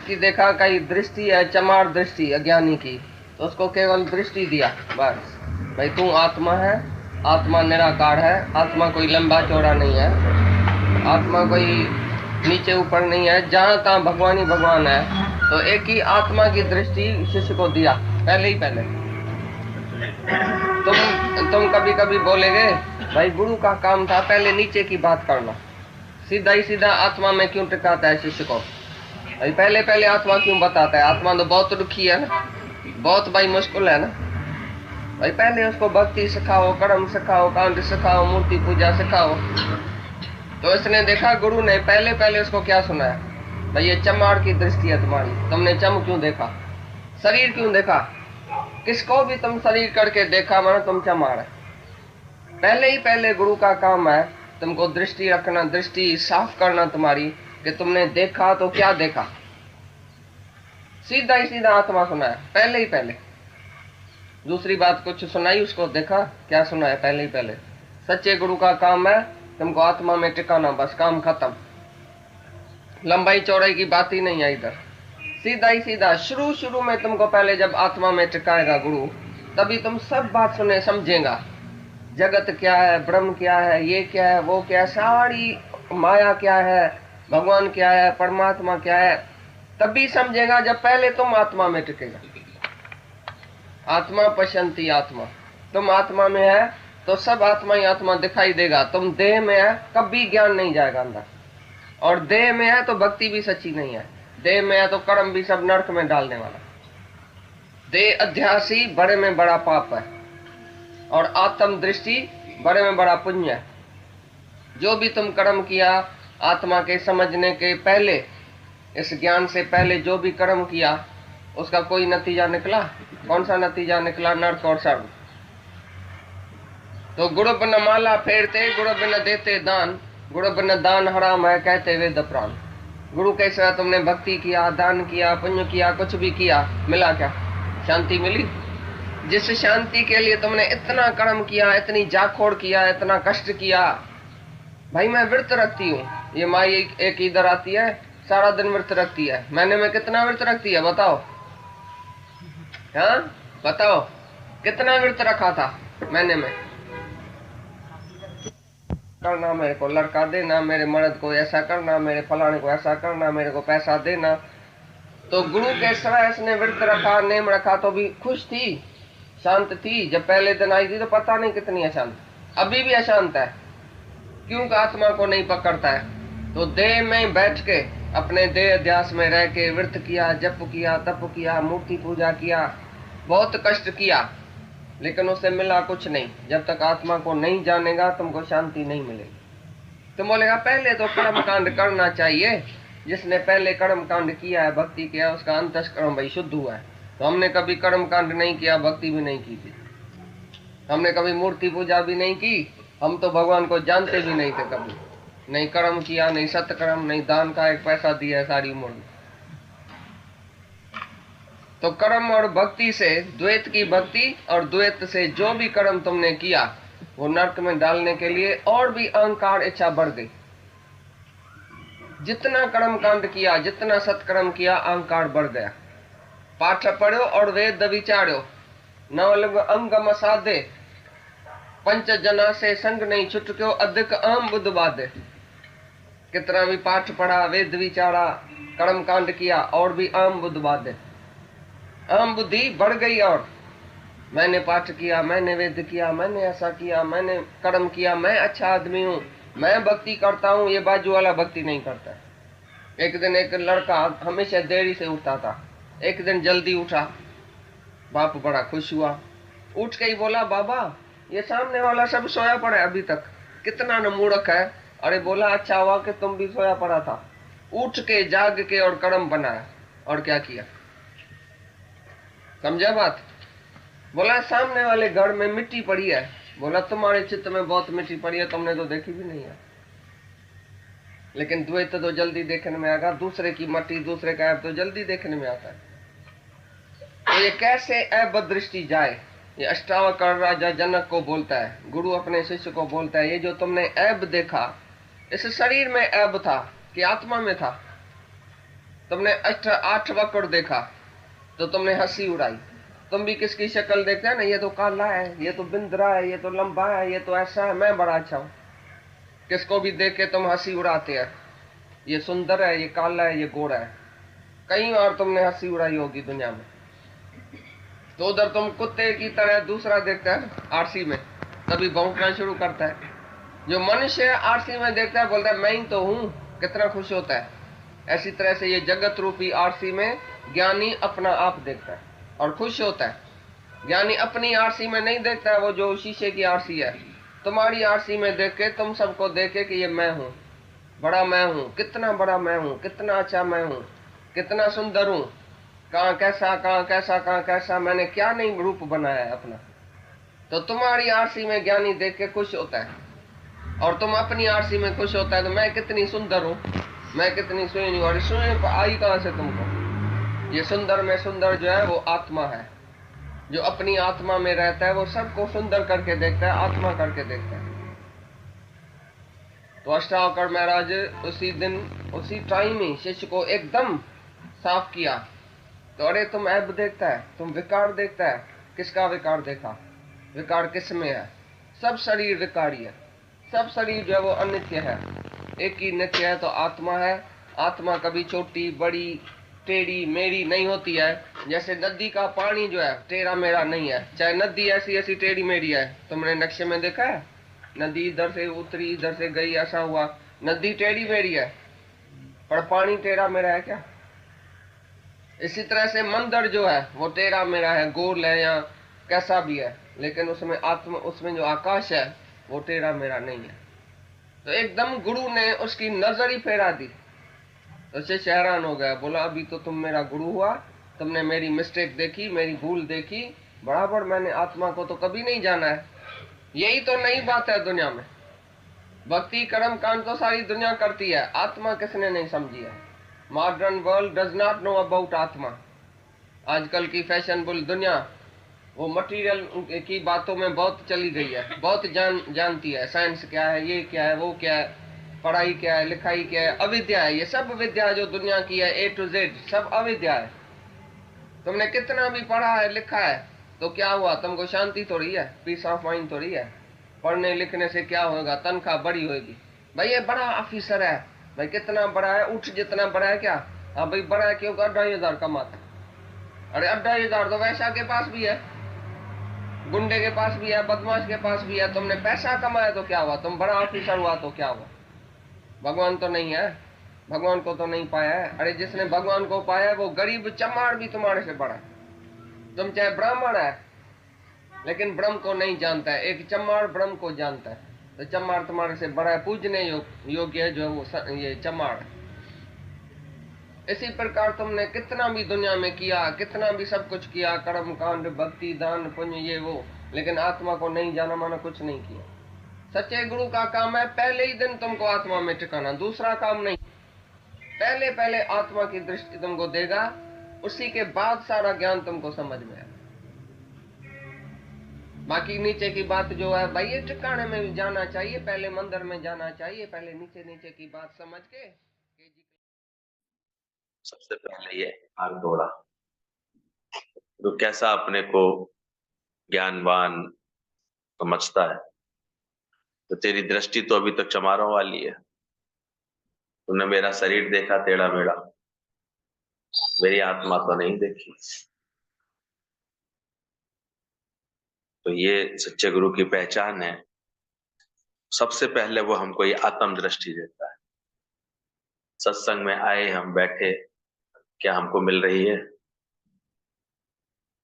कि देखा कई दृष्टि है, चमार दृष्टि अज्ञानी की, तो उसको केवल दृष्टि दिया बस, भाई तू आत्मा है, आत्मा निराकार है, आत्मा कोई लंबा चौड़ा नहीं है, आत्मा कोई नीचे ऊपर नहीं है, जहां तहां भगवान ही भगवान है। तो एक ही आत्मा की दृष्टि शिष्य को दिया पहले ही पहले। तुम कभी कभी बोलेगे भाई गुरु का काम था पहले नीचे की बात करना, सीधा ही सीधा आत्मा में क्यों टिकाता है शिष्य को? भाई पहले पहले आत्मा क्यों बताता है? आत्मा तो बहुत दुखी है ना, बहुत भाई मुश्किल है ना। भाई पहले उसको भक्ति सिखाओ, कर्म सिखाओ, कांड सिखाओ, मूर्ति पूजा सिखाओ। तो इसने देखा गुरु ने पहले पहले उसको क्या सुनाया, भाई ये चमार की दृष्टि है तुम्हारी, तुमने चम क्यों देखा, शरीर क्यों देखा, किसको भी तुम शरीर करके देखा मानो तुम चमार है। पहले ही पहले गुरु का काम है तुमको दृष्टि रखना, दृष्टि साफ करना तुम्हारी, कि तुमने देखा तो क्या देखा। सीधा ही सीधा आत्मा सुनाया पहले ही पहले, दूसरी बात कुछ सुनाई उसको, देखा क्या सुनाया पहले ही पहले। सच्चे गुरु का काम है तुमको आत्मा में टिकाना, बस काम खत्म, लंबाई चौड़ाई की बात ही नहीं है इधर, सीधा ही सीधा। शुरू में तुमको पहले जब आत्मा में टिकाएगा गुरु, तभी तुम सब बात सुने समझेगा, जगत क्या है, ब्रह्म क्या है, ये क्या है, वो क्या है, सारी माया क्या है, भगवान क्या है, परमात्मा क्या है, तभी समझेगा जब पहले तुम आत्मा में टिकेगा। आत्मा पश्यंती आत्मा, तुम आत्मा में है तो सब आत्मा ही आत्मा दिखाई देगा। तुम देह में है कभी ज्ञान नहीं जाएगा अंदर, और देह में है तो भक्ति भी सच्ची नहीं है, देह में है तो कर्म भी सब नरक में डालने वाला। देह अध्यास ही बड़े में बड़ा पाप है, और आत्म दृष्टि बड़े में बड़ा पुण्य है। जो भी तुम कर्म किया आत्मा के समझने के पहले, इस ज्ञान से पहले जो भी कर्म किया उसका कोई नतीजा निकला? कौन सा नतीजा निकला? नरक और स्वर्ग। तो गुरु बिन माला फेरते, गुरु बिन देते दान, गुरु बिन दान हराम है कहते वेद प्राण। गुरु कैसा तुमने भक्ति किया, दान किया, पुण्य किया, कुछ भी किया, मिला क्या? शांति मिली? जिस शांति के लिए तुमने इतना कर्म किया, इतनी जाखोड़ किया, इतना कष्ट किया। भाई मैं व्रत रखती हूँ, ये माई एक इधर आती है सारा दिन व्रत रखती है, महीने में कितना व्रत रखती है बताओ? हाँ बताओ कितना व्रत रखा था महीने में? करना, मेरे को लड़का देना, मेरे मर्द को ऐसा करना, मेरे फलाने को ऐसा करना, मेरे को पैसा देना। तो गुरु के समय इसने व्रत रखा, नेम रखा, तो भी खुश थी, शांत थी। जब पहले दिन आई थी तो पता नहीं कितनी अशांत, अभी भी अशांत है। क्यों? आत्मा को नहीं पकड़ता है। तो देह में बैठ के अपने देह अध्यास में रह के व्रत किया, जप किया, तप किया, मूर्ति पूजा किया, बहुत कष्ट किया, लेकिन उससे मिला कुछ नहीं। जब तक आत्मा को नहीं जानेगा तुमको शांति नहीं मिलेगी। तुम बोलेगा पहले तो कर्म कांड करना चाहिए, जिसने पहले कर्म कांड किया है, भक्ति किया, उसका अंतस्करण भाई शुद्ध हुआ है। तो हमने कभी कर्म कांड नहीं किया, भक्ति भी नहीं की थी, हमने कभी मूर्ति पूजा भी नहीं की, हम तो भगवान को जानते भी नहीं थे कभी, नहीं कर्म किया, नहीं सत्कर्म, नहीं दान का एक पैसा दिया है सारी उम्र में। तो कर्म और भक्ति से, द्वैत की भक्ति और द्वैत से जो भी कर्म तुमने किया वो नरक में डालने के लिए और भी अहंकार इच्छा बढ़ गई। जितना कर्म कांड किया, जितना सत्कर्म किया, अहंकार बढ़ गया। पाठ पढ़ो और वेद विचारो, नवलग अंगम साधे, पंच जना से संग नहीं छुटक्यो, अधिक अहम बुद्ध बाधे। कितना भी पाठ पढ़ा, वेद विचारा, कर्म कांड किया, और भी अहम बुद्ध बाधे, अहम बुद्धि बढ़ गई। और मैंने पाठ किया, मैंने वेद किया, मैंने ऐसा किया, मैंने कर्म किया, मैं अच्छा आदमी हूँ, मैं भक्ति करता हूँ, ये बाजू वाला भक्ति नहीं करता। एक दिन एक लड़का हमेशा देरी से उठता था, एक दिन जल्दी उठा, बाप बड़ा खुश हुआ, उठ के ही बोला बाबा ये सामने वाला सब सोया पड़ा है अभी तक, कितना न मूर्ख है। अरे बोला अच्छा हुआ कि तुम भी सोया पड़ा था। उठ के जाग के और कर्म बनाया, और क्या किया, समझा बात? बोला सामने वाले घर में मिट्टी पड़ी है, बोला तुम्हारे चित्त में बहुत मिट्टी पड़ी है, तुमने तो देखी भी नहीं है, लेकिन द्वैत तो जल्दी देखने में आएगा, दूसरे की मट्टी, दूसरे का ऐब तो जल्दी देखने में आता है। तो ये कैसे ऐब दृष्टि जाए, ये अष्टावक्र राजा जनक को बोलता है, गुरु अपने शिष्य को बोलता है, ये जो तुमने ऐब देखा, इस शरीर में ऐब था कि आत्मा में था? तुमने 8 वक्र देखा तो तुमने हंसी उड़ाई। तुम भी किसकी शक्ल देखते हैं ना, ये तो काला है, ये तो बिंदरा है, ये तो लंबा है, ये तो ऐसा है, मैं बड़ा अच्छा हूं। किसको भी देख के तुम हंसी उड़ाते हैं, ये सुंदर है, ये काला है, ये गोरा है। कई बार तुमने हंसी उड़ाई होगी दुनिया में। तो उधर तुम कुत्ते की तरह दूसरा देखता है आरसी में, तभी भौंकना शुरू करता है। जो मनुष्य आरसी में देखता है बोलता है मैं ही तो हूं, कितना खुश होता है। ऐसी तरह से ये जगत रूपी आरसी में ज्ञानी अपना आप देखता है और खुश होता है। ज्ञानी अपनी आरसी में नहीं देखता है, वो जो शीशे की आरसी है, तुम्हारी आरसी में देख के तुम सबको देखे कि ये मैं हूं, बड़ा मैं हूं, कितना बड़ा मैं हूं, कितना अच्छा मैं हूं, कितना सुंदर हूं, कहाँ कैसा, कहाँ कैसा, कहाँ कैसा, मैंने क्या नहीं रूप बनाया है अपना। तो तुम्हारी आरसी में ज्ञानी देख के खुश होता है और तुम अपनी आरसी में खुश होता है। तो मैं कितनी सुंदर हूँ, मैं कितनी सुनी, और सुनी आई कहाँ से तुमको? ये सुंदर में सुंदर जो है वो आत्मा है। जो अपनी आत्मा में रहता है वो सबको सुंदर करके देखता है, आत्मा करके देखता है। तो अष्टावक्र महाराज उसी दिन उसी टाइम ही शिष्य को एकदम साफ किया। तो अरे तुम ऐब देखता है, तुम विकार देखता है, किसका विकार देखा? विकार किस में है? सब शरीर विकारी है, सब शरीर जो है वो अनित्य है, एक ही नित्य है तो आत्मा है। आत्मा कभी छोटी बड़ी टेढ़ी मेढ़ी नहीं होती है। जैसे नदी का पानी जो है टेढ़ा मेढ़ा नहीं है, चाहे नदी ऐसी ऐसी टेढ़ी मेढ़ी है। तुमने नक्शे में देखा है, नदी इधर से उतरी इधर से गई, ऐसा हुआ। नदी टेढ़ी मेढ़ी है पर पानी टेढ़ा मेढ़ा है क्या? इसी तरह से मंदिर जो है वो टेढ़ा मेढ़ा है, गोल है या कैसा भी है, लेकिन उसमें आत्मा, उसमें जो आकाश है वो टेढ़ा मेढ़ा नहीं है। तो एकदम गुरु ने उसकी नजर ही फेरा दी। तो शिष्य हैरान हो गया, बोला अभी तो तुम मेरा गुरु हुआ, तुमने मेरी मिस्टेक देखी, मेरी भूल देखी, बराबर मैंने आत्मा को तो कभी नहीं जाना है। यही तो नई बात है दुनिया में। भक्ति कर्म कांड तो सारी दुनिया करती है, आत्मा किसने नहीं समझी है? Modern world does not know about आत्मा। आजकल की फैशनेबल दुनिया वो मटेरियल की बातों में बहुत चली गई है, बहुत जानती है, साइंस क्या है, ये क्या है, वो क्या है, पढ़ाई क्या है, लिखाई क्या है, अविद्या है। ये सब विद्या जो दुनिया की है A to Z सब अविद्या है। तुमने कितना भी पढ़ा है लिखा है तो क्या हुआ? तुमको शांति थोड़ी है, पीस ऑफ माइंड थोड़ी है। पढ़ने लिखने से क्या होगा? तनख्वाह बड़ी होगी। भाई ये बड़ा ऑफिसर है, भाई कितना बड़ा है, उठ जितना बड़ा है क्या? हाँ भाई बड़ा है, क्यों? 2,500 कमाता। अरे 2,500 तो वैसा के पास भी है, गुंडे के पास भी है, बदमाश के पास भी है। तुमने पैसा कमाया तो क्या हुआ? तुम बड़ा ऑफिसर हुआ तो क्या हुआ? भगवान तो नहीं है, भगवान को तो नहीं पाया है। अरे जिसने भगवान को पाया है वो गरीब चमार भी तुम्हारे से बड़ा है। तुम चाहे ब्राह्मण है लेकिन ब्रह्म को नहीं जानता है, एक चमार ब्रह्म को जानता है। तो चमार तुम्हारे से बड़ा है, पूजने योग्य है जो वो ये चमार है। इसी प्रकार तुमने कितना भी दुनिया में किया, कितना भी सब कुछ किया, कर्म कांड भक्ति दान पुण्य ये वो, लेकिन आत्मा को नहीं जाना माना कुछ नहीं किया। सच्चे गुरु का काम है पहले ही दिन तुमको आत्मा में टिकाना, दूसरा काम नहीं। पहले पहले आत्मा की दृष्टि तुमको देगा, उसी के बाद सारा ज्ञान तुमको समझ में आएगा। बाकी नीचे की बात जो है भाई, ये टिकाने में जाना चाहिए, पहले मंदिर में जाना चाहिए, पहले नीचे नीचे की बात समझ के। सबसे पहले ये भाग दौड़ा तो कैसा अपने को ज्ञानवान समझता है। तो तेरी दृष्टि तो अभी तक चमारों वाली है। तुमने मेरा शरीर देखा टेढ़ा मेढ़ा, मेरी आत्मा तो नहीं देखी। तो ये सच्चे गुरु की पहचान है। सबसे पहले वो हमको ये आत्म दृष्टि देता है। सत्संग में आए, हम बैठे, क्या हमको मिल रही है?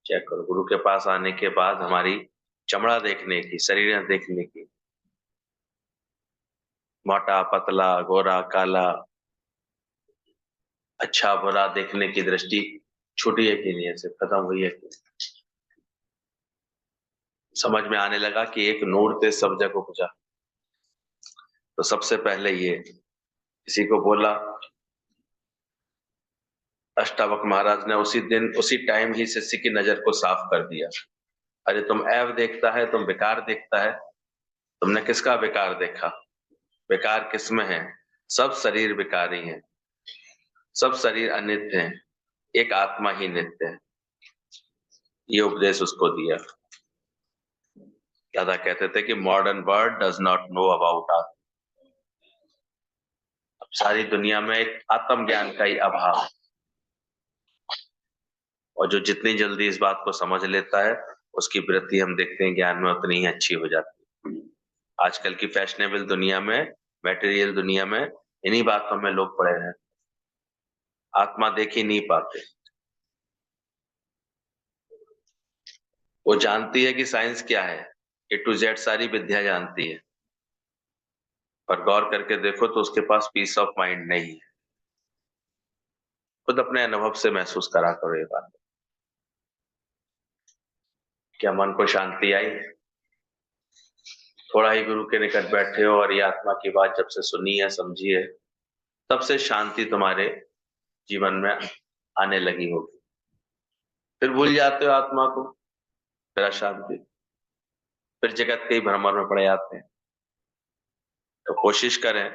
चेक करो। गुरु के पास आने के बाद हमारी चमड़ा देखने की, शरीर देखने की, मोटा पतला गोरा काला अच्छा बुरा देखने की दृष्टि छूटी है कि नहीं है, सिर्फ खत्म हुई है कि समझ में आने लगा कि एक नूर थे सब जगह बुझा। तो सबसे पहले ये किसी को बोला, अष्टावक्र महाराज ने उसी दिन उसी टाइम ही शिष्य की नजर को साफ कर दिया। अरे तुम ऐब देखता है, तुम विकार देखता है, तुमने किसका विकार देखा? विकार किसमें है? सब शरीर विकारी है। सब शरीर अनित्य हैं, एक आत्मा ही नित्य है। ये उपदेश उसको दिया। दादा कहते थे कि modern world does not know about आत्मा। अब सारी दुनिया में एक आत्म ज्ञान का ही अभाव है, और जो जितनी जल्दी इस बात को समझ लेता है उसकी वृत्ति हम देखते हैं ज्ञान में उतनी ही अच्छी हो जाती है। आजकल की फैशनेबल दुनिया में, मटेरियल दुनिया में इन्हीं बातों में लोग पड़े हैं, आत्मा देख ही नहीं पाते। वो जानती है कि साइंस क्या है, ए टू जेड सारी विद्या जानती है, पर गौर करके देखो तो उसके पास पीस ऑफ माइंड नहीं है। खुद अपने अनुभव से महसूस करा करो ये बात। क्या मन को शांति आई? थोड़ा ही गुरु के निकट बैठे हो और ये आत्मा की बात जब से सुनी है, समझी है, तब से शांति तुम्हारे जीवन में आने लगी होगी। फिर भूल जाते हो आत्मा को, फिर अशांति, फिर जगत के ही भ्रमर में पड़े जाते हैं। तो कोशिश करें,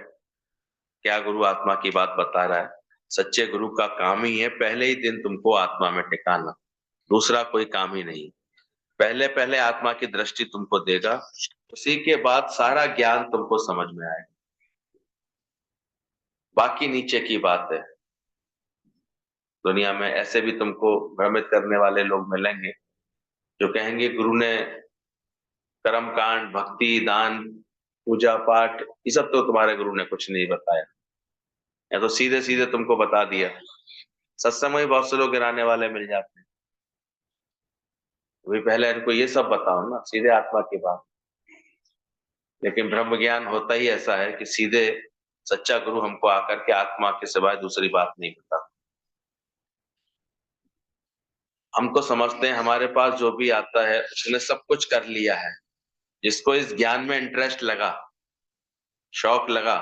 क्या गुरु आत्मा की बात बता रहा है। सच्चे गुरु का काम ही है पहले ही दिन तुमको आत्मा में टिकाना, दूसरा कोई काम ही नहीं। पहले पहले आत्मा की दृष्टि तुमको देगा, उसी के बाद सारा ज्ञान तुमको समझ में आएगा। बाकी नीचे की बात है। दुनिया में ऐसे भी तुमको भ्रमित करने वाले लोग मिलेंगे जो कहेंगे गुरु ने कर्म कांड, भक्ति, दान, पूजा पाठ, ये सब तो तुम्हारे गुरु ने कुछ नहीं बताया, या तो सीधे सीधे तुमको बता दिया। सत्संग में बहुत से लोग गिराने वाले मिल जाते हैं, वही पहले इनको ये सब बताओ ना, सीधे आत्मा की बात। लेकिन ब्रह्म ज्ञान होता ही ऐसा है कि सीधे सच्चा गुरु हमको आकर के आत्मा के सिवाय दूसरी बात नहीं बता। हम तो समझते हैं हमारे पास जो भी आता है उसने सब कुछ कर लिया है। जिसको इस ज्ञान में इंटरेस्ट लगा, शौक लगा,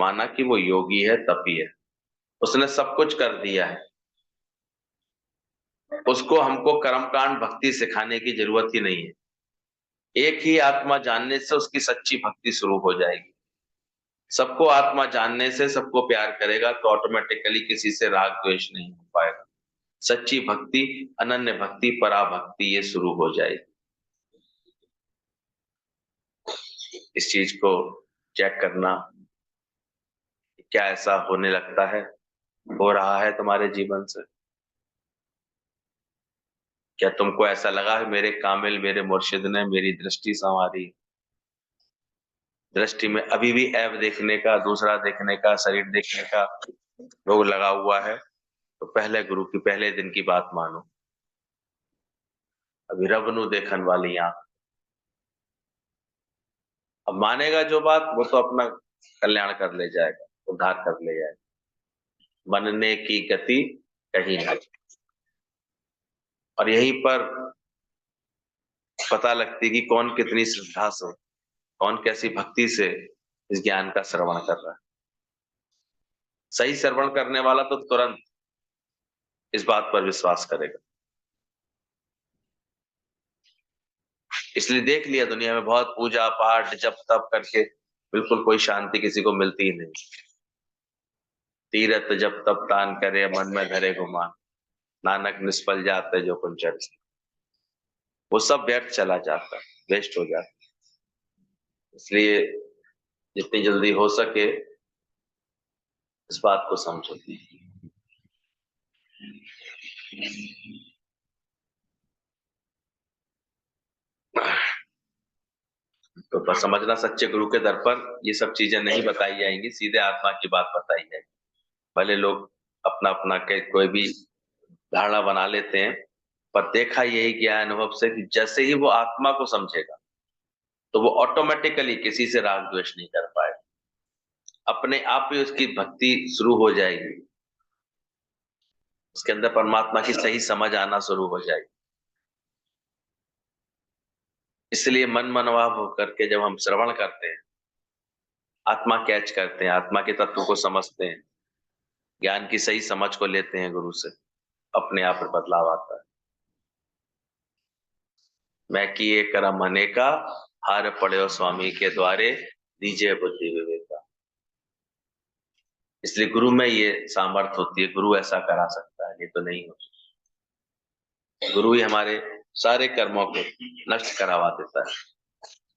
माना कि वो योगी है, तपी है, उसने सब कुछ कर दिया है। उसको हमको कर्मकांड भक्ति सिखाने की जरूरत ही नहीं है। एक ही आत्मा जानने से उसकी सच्ची भक्ति शुरू हो जाएगी। सबको आत्मा जानने से सबको प्यार करेगा तो ऑटोमेटिकली किसी से राग द्वेष नहीं हो पाएगा। सच्ची भक्ति, अनन्य भक्ति, पराभक्ति ये शुरू हो जाएगी। इस चीज को चेक करना, क्या ऐसा होने लगता है, हो रहा है तुम्हारे जीवन से? क्या तुमको ऐसा लगा है मेरे कामिल, मेरे मुर्शिद ने मेरी दृष्टि संवारी? दृष्टि में अभी भी ऐब देखने का, दूसरा देखने का, शरीर देखने का रोग लगा हुआ है, तो पहले गुरु की पहले दिन की बात मानो। अभी रब नू देखन वाली आंख। अब मानेगा जो बात, वो तो अपना कल्याण कर ले जाएगा, उद्धार कर ले जाएगा। मनने की गति कहीं ना। और यहीं पर पता लगती कि कौन कितनी श्रद्धा से, कौन कैसी भक्ति से इस ज्ञान का श्रवण कर रहा है। सही श्रवण करने वाला तो तुरंत इस बात पर विश्वास करेगा। इसलिए देख लिया दुनिया में बहुत पूजा पाठ जप तप करके बिल्कुल कोई शांति किसी को मिलती ही नहीं। तीरथ जप तप तान करे, मन में धरे गुमान, नानक निष्फल जाते जो कुंचन। वो सब व्यर्थ चला जाता, वेस्ट हो जाता। इसलिए जितनी जल्दी हो सके इस बात को समझो। तो बस समझना, सच्चे गुरु के दर पर ये सब चीजें नहीं बताई जाएंगी, सीधे आत्मा की बात बताई जाएगी। भले लोग अपना अपना कोई भी धारणा बना लेते हैं, पर देखा यही गया अनुभव से कि जैसे ही वो आत्मा को समझेगा तो वो ऑटोमेटिकली किसी से राग द्वेष नहीं कर पाएगा। अपने आप ही उसकी भक्ति शुरू हो जाएगी, उसके अंदर परमात्मा की सही समझ आना शुरू हो जाएगी। इसलिए मन मनभाव होकर के जब हम श्रवण करते हैं, आत्मा कैच करते हैं, आत्मा के तत्व को समझते हैं, ज्ञान की सही समझ को लेते हैं गुरु से, अपने आप में बदलाव आता है। मैं किए करम अनेका, हार पड़े स्वामी के द्वारे, दीजिए बुद्धि विवेका। इसलिए गुरु में ये सामर्थ्य होती है, गुरु ऐसा करा सकता है, ये तो नहीं हो सकता। गुरु ही हमारे सारे कर्मों को नष्ट करवा देता है।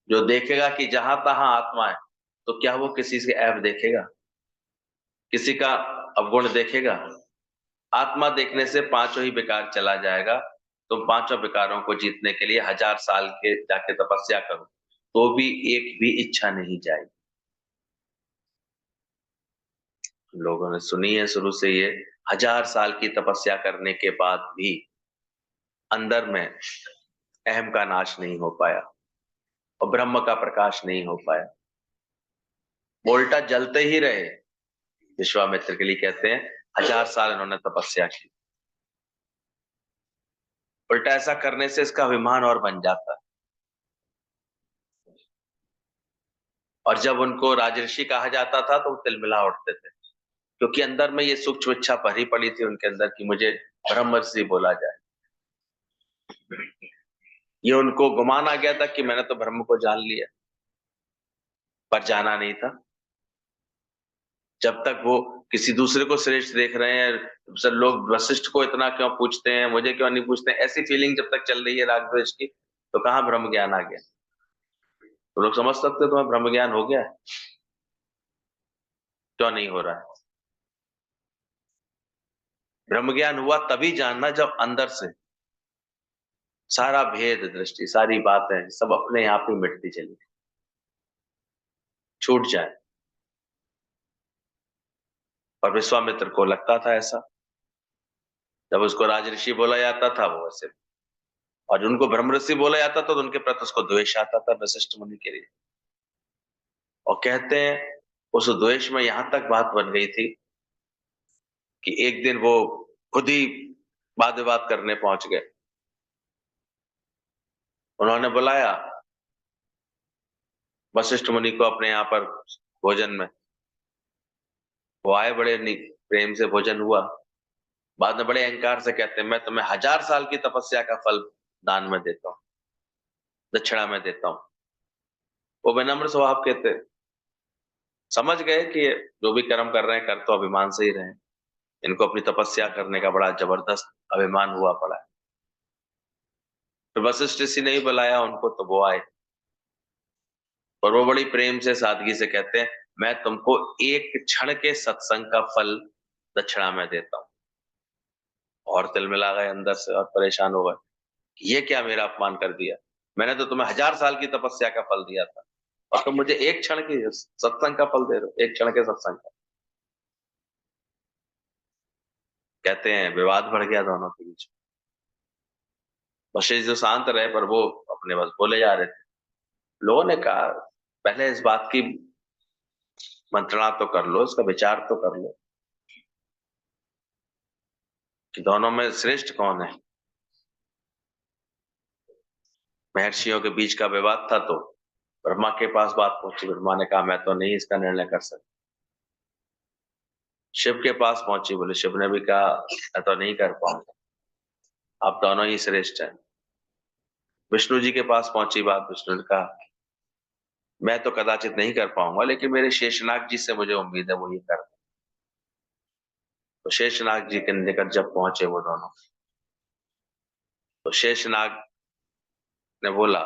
जो देखेगा कि जहां तहां आत्मा है, तो क्या वो किसी से ऐब देखेगा, किसी का अवगुण देखेगा? आत्मा देखने से पांचों ही विकार चला जाएगा। तुम पांचों विकारों को जीतने के लिए 1000 साल के जाके तपस्या करो, तो भी एक भी इच्छा नहीं जाएगी। लोगों ने सुनी है शुरू से ये, 1000 साल की तपस्या करने के बाद भी अंदर में अहम का नाश नहीं हो पाया और ब्रह्म का प्रकाश नहीं हो पाया। उल्टा जलते ही रहे। विश्वामित्र के लिए कहते हैं 1000 साल इन्होंने तपस्या की। उल्टा ऐसा करने से इसका अभिमान और बन जाता है। और जब उनको राजऋषि कहा जाता था तो वो तिलमिला उठते थे, क्योंकि अंदर में ये सूक्ष्म इच्छा भरी पड़ी थी उनके अंदर कि मुझे ब्रह्मर्षि बोला जाए। ये उनको गुमान आ गया था कि मैंने तो ब्रह्म को जान लिया, पर जाना नहीं था। जब तक वो किसी दूसरे को श्रेष्ठ देख रहे हैं, सर लोग वशिष्ठ को इतना क्यों पूछते हैं, मुझे क्यों नहीं पूछते हैं, ऐसी फीलिंग जब तक चल रही है राग द्वेष की, तो कहाँ ब्रह्म ज्ञान आ गया? तो लोग समझ सकते तुम्हें ब्रह्म ज्ञान हो गया है, क्यों नहीं हो रहा है? ब्रह्म ज्ञान हुआ तभी जानना जब अंदर से सारा भेद दृष्टि, सारी बातें सब अपने आप ही मिटती चली, छूट जाए। और विश्वामित्र को लगता था ऐसा, जब उसको राजऋषि बोला जाता था वो वैसे, और उनको ब्रह्मऋषि बोला जाता था तो उनके प्रति उसको द्वेष आता था वशिष्ठ मुनि के लिए। और कहते हैं उस द्वेष में यहां तक बात बन गई थी कि एक दिन वो खुद ही वाद विवाद करने पहुंच गए। उन्होंने बुलाया वशिष्ठ मुनि को अपने यहाँ पर भोजन में। वो आए, बड़े प्रेम से भोजन हुआ। बाद में बड़े अहंकार से कहते हैं मैं तुम्हें 1000 साल की तपस्या का फल दान में देता हूँ, दक्षिणा में देता हूँ। वो विनम्र स्वभाव के थे, समझ गए कि ये जो भी कर्म कर रहे हैं कर तो अभिमान से ही रहे, इनको अपनी तपस्या करने का बड़ा जबरदस्त अभिमान हुआ पड़ा है। फिर वशिष्ठ ऋषि ने ही बुलाया उनको, तो वो आए और वो बड़ी प्रेम से सादगी से कहते हैं मैं तुमको एक क्षण के सत्संग का फल दक्षिणा में देता हूँ। और तिलमिला गए अंदर से और परेशान हो गए, ये क्या मेरा अपमान कर दिया, मैंने तो तुम्हें 1000 साल की तपस्या का फल दिया था और तुम मुझे एक क्षण की सत्संग का फल दे रहे हो, एक क्षण के सत्संग का। कहते हैं विवाद बढ़ गया दोनों के बीच। वशिष्ठ जो शांत रहे पर वो अपने बस बोले जा रहे थे। लोगों ने कहा पहले इस बात की मंत्रणा तो कर लो, इसका विचार तो कर लो कि दोनों में श्रेष्ठ कौन है। महर्षियों के बीच का विवाद था तो ब्रह्मा के पास बात पहुंची। ब्रह्मा ने कहा मैं तो नहीं इसका निर्णय कर सकता। शिव के पास पहुंची, बोले शिव ने भी कहा मैं तो नहीं कर पाऊंगा, आप दोनों ही श्रेष्ठ हैं। विष्णु जी के पास पहुंची बात, विष्णु ने कहा मैं तो कदाचित नहीं कर पाऊंगा, लेकिन मेरे शेषनाग जी से मुझे उम्मीद है वो ये कर। तो शेषनाग जी के निकट जब पहुंचे वो दोनों, तो शेषनाग ने बोला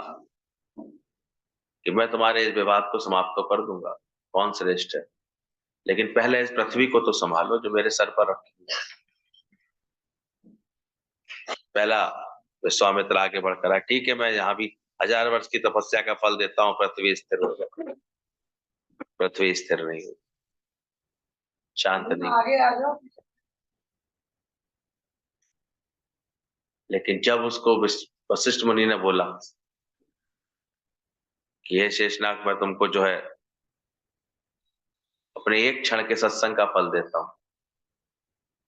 कि मैं तुम्हारे इस विवाद को समाप्त तो कर दूंगा, कौन श्रेष्ठ है, लेकिन पहले इस पृथ्वी को तो संभालो जो मेरे सर पर रखी है। पहला विश्वामित्र आगे बढ़कर आया, ठीक है मैं यहाँ भी 1000 वर्ष की तपस्या का फल देता हूँ, पृथ्वी स्थिर हो जाए। पृथ्वी स्थिर नहीं हुई, शांत नहीं। आगे आ जाओ। लेकिन जब उसको वशिष्ठ मुनि ने बोला कि हे शेषनाग मैं तुमको जो है अपने एक क्षण के सत्संग का फल देता हूं,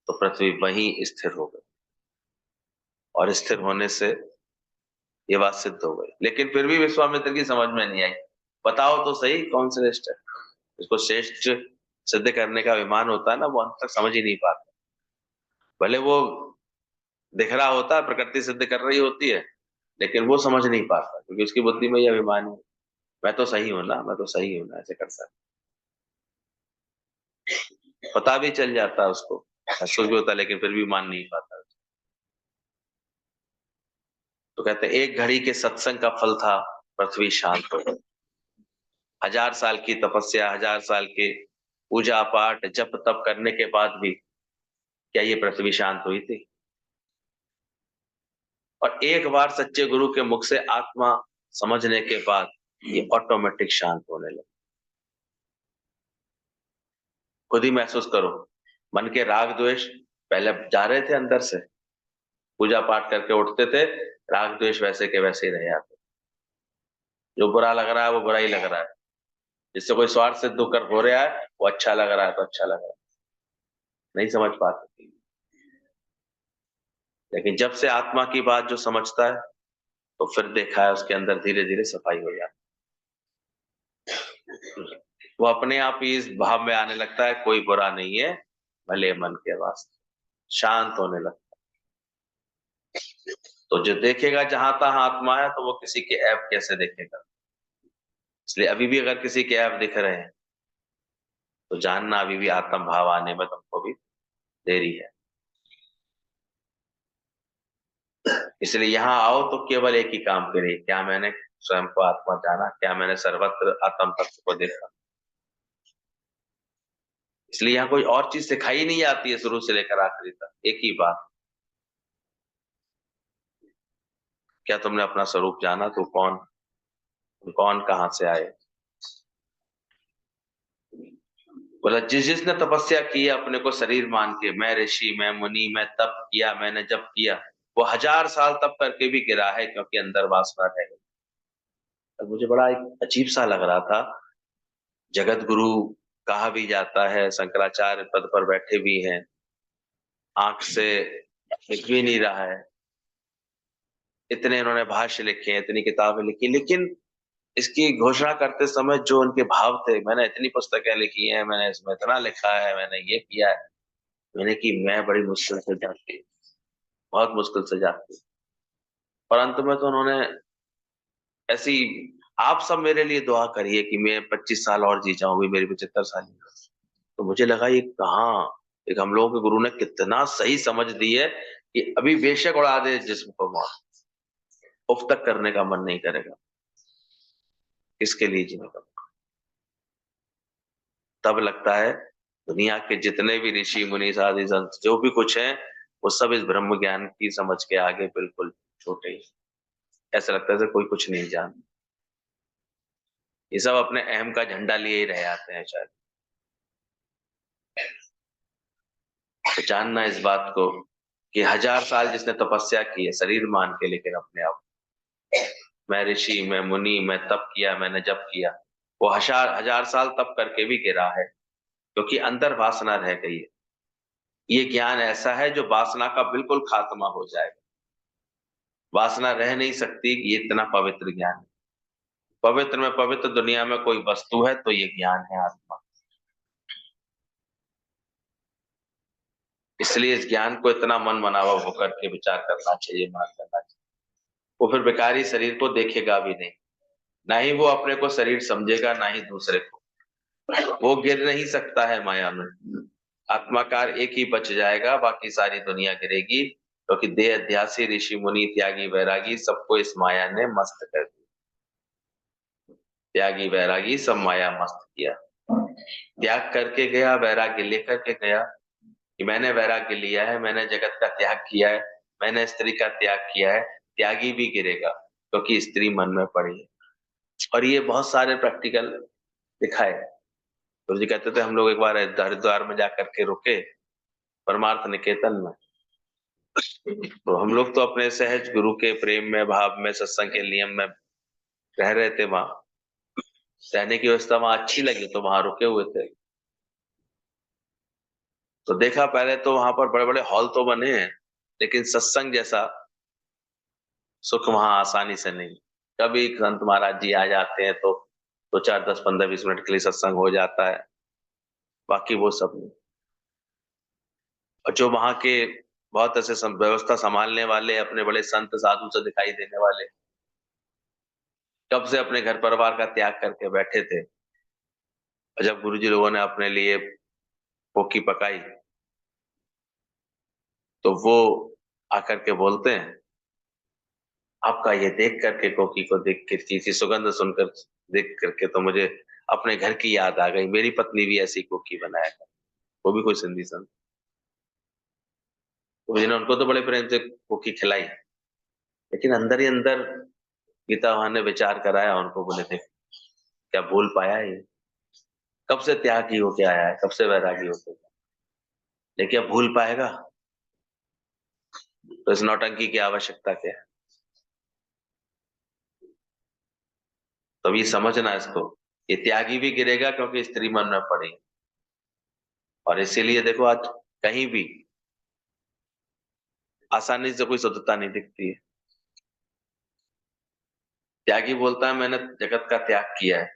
तो पृथ्वी वहीं स्थिर हो गई। और स्थिर होने से ये बात सिद्ध हो गई। लेकिन फिर भी विश्वामित्र की समझ में नहीं आई, बताओ तो सही कौन श्रेष्ठ है। इसको श्रेष्ठ सिद्ध करने का अभिमान होता है ना, वो अंत तक समझ ही नहीं पाता। भले वो दिख रहा होता है, प्रकृति सिद्ध कर रही होती है, लेकिन वो समझ नहीं पाता क्योंकि उसकी बुद्धि में ये अभिमान है मैं तो सही हूं ना, मैं तो सही हूं ना, ऐसे कर सकता। पता भी चल जाता है उसको, महसूस भी होता है, लेकिन फिर भी मान नहीं पाता। तो कहते हैं एक घड़ी के सत्संग का फल था पृथ्वी शांत हो गई। 1000 साल की तपस्या, 1000 साल के पूजा पाठ जप तप करने के बाद भी क्या ये पृथ्वी शांत हुई थी? और एक बार सच्चे गुरु के मुख से आत्मा समझने के बाद ये ऑटोमेटिक शांत होने लगे। खुद ही महसूस करो, मन के राग द्वेष पहले जा रहे थे अंदर से, पूजा पाठ करके उठते थे, राग द्वेष वैसे के वैसे ही रह जाते। जो बुरा लग रहा है वो बुरा ही लग रहा है, जिससे कोई स्वार्थ सिद्ध होकर हो रहा है वो अच्छा लग रहा है तो अच्छा लग रहा है, नहीं समझ पाते। लेकिन जब से आत्मा की बात जो समझता है तो फिर देखा है उसके अंदर धीरे धीरे सफाई हो जाती है। वो अपने आप ही इस भाव में आने लगता है कोई बुरा नहीं है, भले मन के वास्ते, शांत होने लगता है। तो जो देखेगा जहां तहां आत्मा है तो वो किसी के ऐप कैसे देखेगा? इसलिए अभी भी अगर किसी के ऐप दिख रहे हैं तो जानना अभी भी आत्म भाव आने में तुमको भी देरी है। इसलिए यहाँ आओ तो केवल एक ही काम करिए, क्या मैंने स्वयं को आत्मा जाना, क्या मैंने सर्वत्र आत्म तत्व को देखा। इसलिए यहाँ कोई और चीज सिखाई नहीं जाती है शुरू से लेकर आखिरी तक, एक ही बात, क्या तुमने अपना स्वरूप जाना? तू कौन, कौन कहां से आए? बोला जिसने तपस्या की अपने को शरीर मान के, मैं ऋषि, मैं मुनि, मैं तप किया, मैंने जप किया, वो 1000 साल तप करके भी गिरा है क्योंकि अंदर वासना रह गई। और मुझे बड़ा एक अजीब सा लग रहा था, जगत गुरु कहा भी जाता है, शंकराचार्य पद पर बैठे भी हैं, आंख से दिख भी नहीं रहा है, इतने इन्होंने भाष्य लिखे हैं, इतनी किताबें लिखी, लेकिन इसकी घोषणा करते समय जो उनके भाव थे, मैंने इतनी पुस्तकें लिखी हैं, मैंने इसमें इतना लिखा है, मैंने ये किया है, मैंने कि मैं बड़ी मुश्किल से जाती, बहुत मुश्किल से जाती, और अंत में तो उन्होंने ऐसी, आप सब मेरे लिए दुआ करिए कि मैं 25 साल और जी जाऊं, भी मेरी 75 साल की। तो मुझे लगा ये कहाँ, एक हम लोगों के गुरु ने कितना सही समझ दी है कि अभी बेशक उड़ा दे जिस्म को मौत, उफ तक करने का मन नहीं करेगा, किसके लिए जीने का। तब लगता है दुनिया के जितने भी ऋषि मुनि साधु संत जो भी कुछ हैं, वो सब इस ब्रह्म ज्ञान की समझ के आगे बिल्कुल छोटे ही। ऐसा लगता है जैसे कोई कुछ नहीं जानता, ये सब अपने अहम का झंडा लिए ही रह जाते हैं शायद। तो जानना इस बात को कि 1000 साल जिसने तपस्या की है शरीर मान के, लेकिन अपने आप, मैं ऋषि, मैं मुनि, मैं तप किया, मैंने जप किया, वो 1000 साल तप करके भी गिरा है क्योंकि अंदर वासना रह गई है। ये ज्ञान ऐसा है जो वासना का बिल्कुल खात्मा हो जाएगा, वासना रह नहीं सकती, ये इतना पवित्र ज्ञान है। पवित्र में पवित्र दुनिया में कोई वस्तु है तो ये ज्ञान है, आत्मा। इसलिए इस ज्ञान को इतना मन मनावा होकर के विचार करना चाहिए, मान करना चाहिए। वो फिर बेकारी शरीर को देखेगा भी नहीं, ना ही वो अपने को शरीर समझेगा, ना ही दूसरे को। वो गिर नहीं सकता है माया में, आत्माकार एक ही बच जाएगा, बाकी सारी दुनिया गिरेगी, क्योंकि देह अध्यासी ऋषि मुनि त्यागी वैरागी सबको इस माया ने मस्त कर दिया। त्यागी वैरागी सब माया मस्त किया, त्याग करके गया, वैराग्य लेकर के गया कि मैंने वैराग्य लिया है, मैंने जगत का त्याग किया है, मैंने स्त्री का त्याग किया है। त्यागी भी गिरेगा क्योंकि स्त्री मन में पड़ी है। और ये बहुत सारे प्रैक्टिकल दिखाए। गुरु जी कहते थे हम लोग एक बार हरिद्वार में जाकर के रुके, परमार्थ निकेतन में। तो हम लोग तो अपने सहज गुरु के प्रेम में, भाव में, सत्संग के नियम में रह रहे थे। वहां रहने की व्यवस्था वहां अच्छी लगी तो वहां रुके हुए थे। तो देखा पहले तो वहां पर बड़े बड़े हॉल तो बने हैं, लेकिन सत्संग जैसा सुख वहां आसानी से नहीं। कभी संत महाराज जी आ जाते हैं तो 2 4 10 15 20 मिनट के लिए सत्संग हो जाता है, बाकी वो सब नहीं। और जो वहां के बहुत ऐसे व्यवस्था संभालने वाले अपने बड़े संत साधु से दिखाई देने वाले, कब से अपने घर परिवार का त्याग करके बैठे थे। और जब गुरु जी लोगों ने अपने लिए कोकी पकाई तो वो आकर के बोलते हैं, आपका ये देख करके, कोकी को देख के, की सुगंध सुनकर, देख करके तो मुझे अपने घर की याद आ गई, मेरी पत्नी भी ऐसी कोकी बनाया कर। वो भी कोई सिंधी संत, तो जिन्होंने उनको तो बड़े प्रेम से कोकी खिलाई, लेकिन अंदर ही अंदर गीता वहां ने विचार कराया उनको, बोले थे क्या भूल पाया ये, कब से त्यागी होके आया है, कब से वैरागी होके आया है, लेकिन अब भूल पाएगा तो इस नौटंकी की आवश्यकता क्या है। तभी समझना इसको, ये त्यागी भी गिरेगा क्योंकि स्त्री मन में पड़ी। और इसीलिए देखो आज कहीं भी आसानी से कोई शुद्धता नहीं दिखती है। त्यागी बोलता है मैंने जगत का त्याग किया है।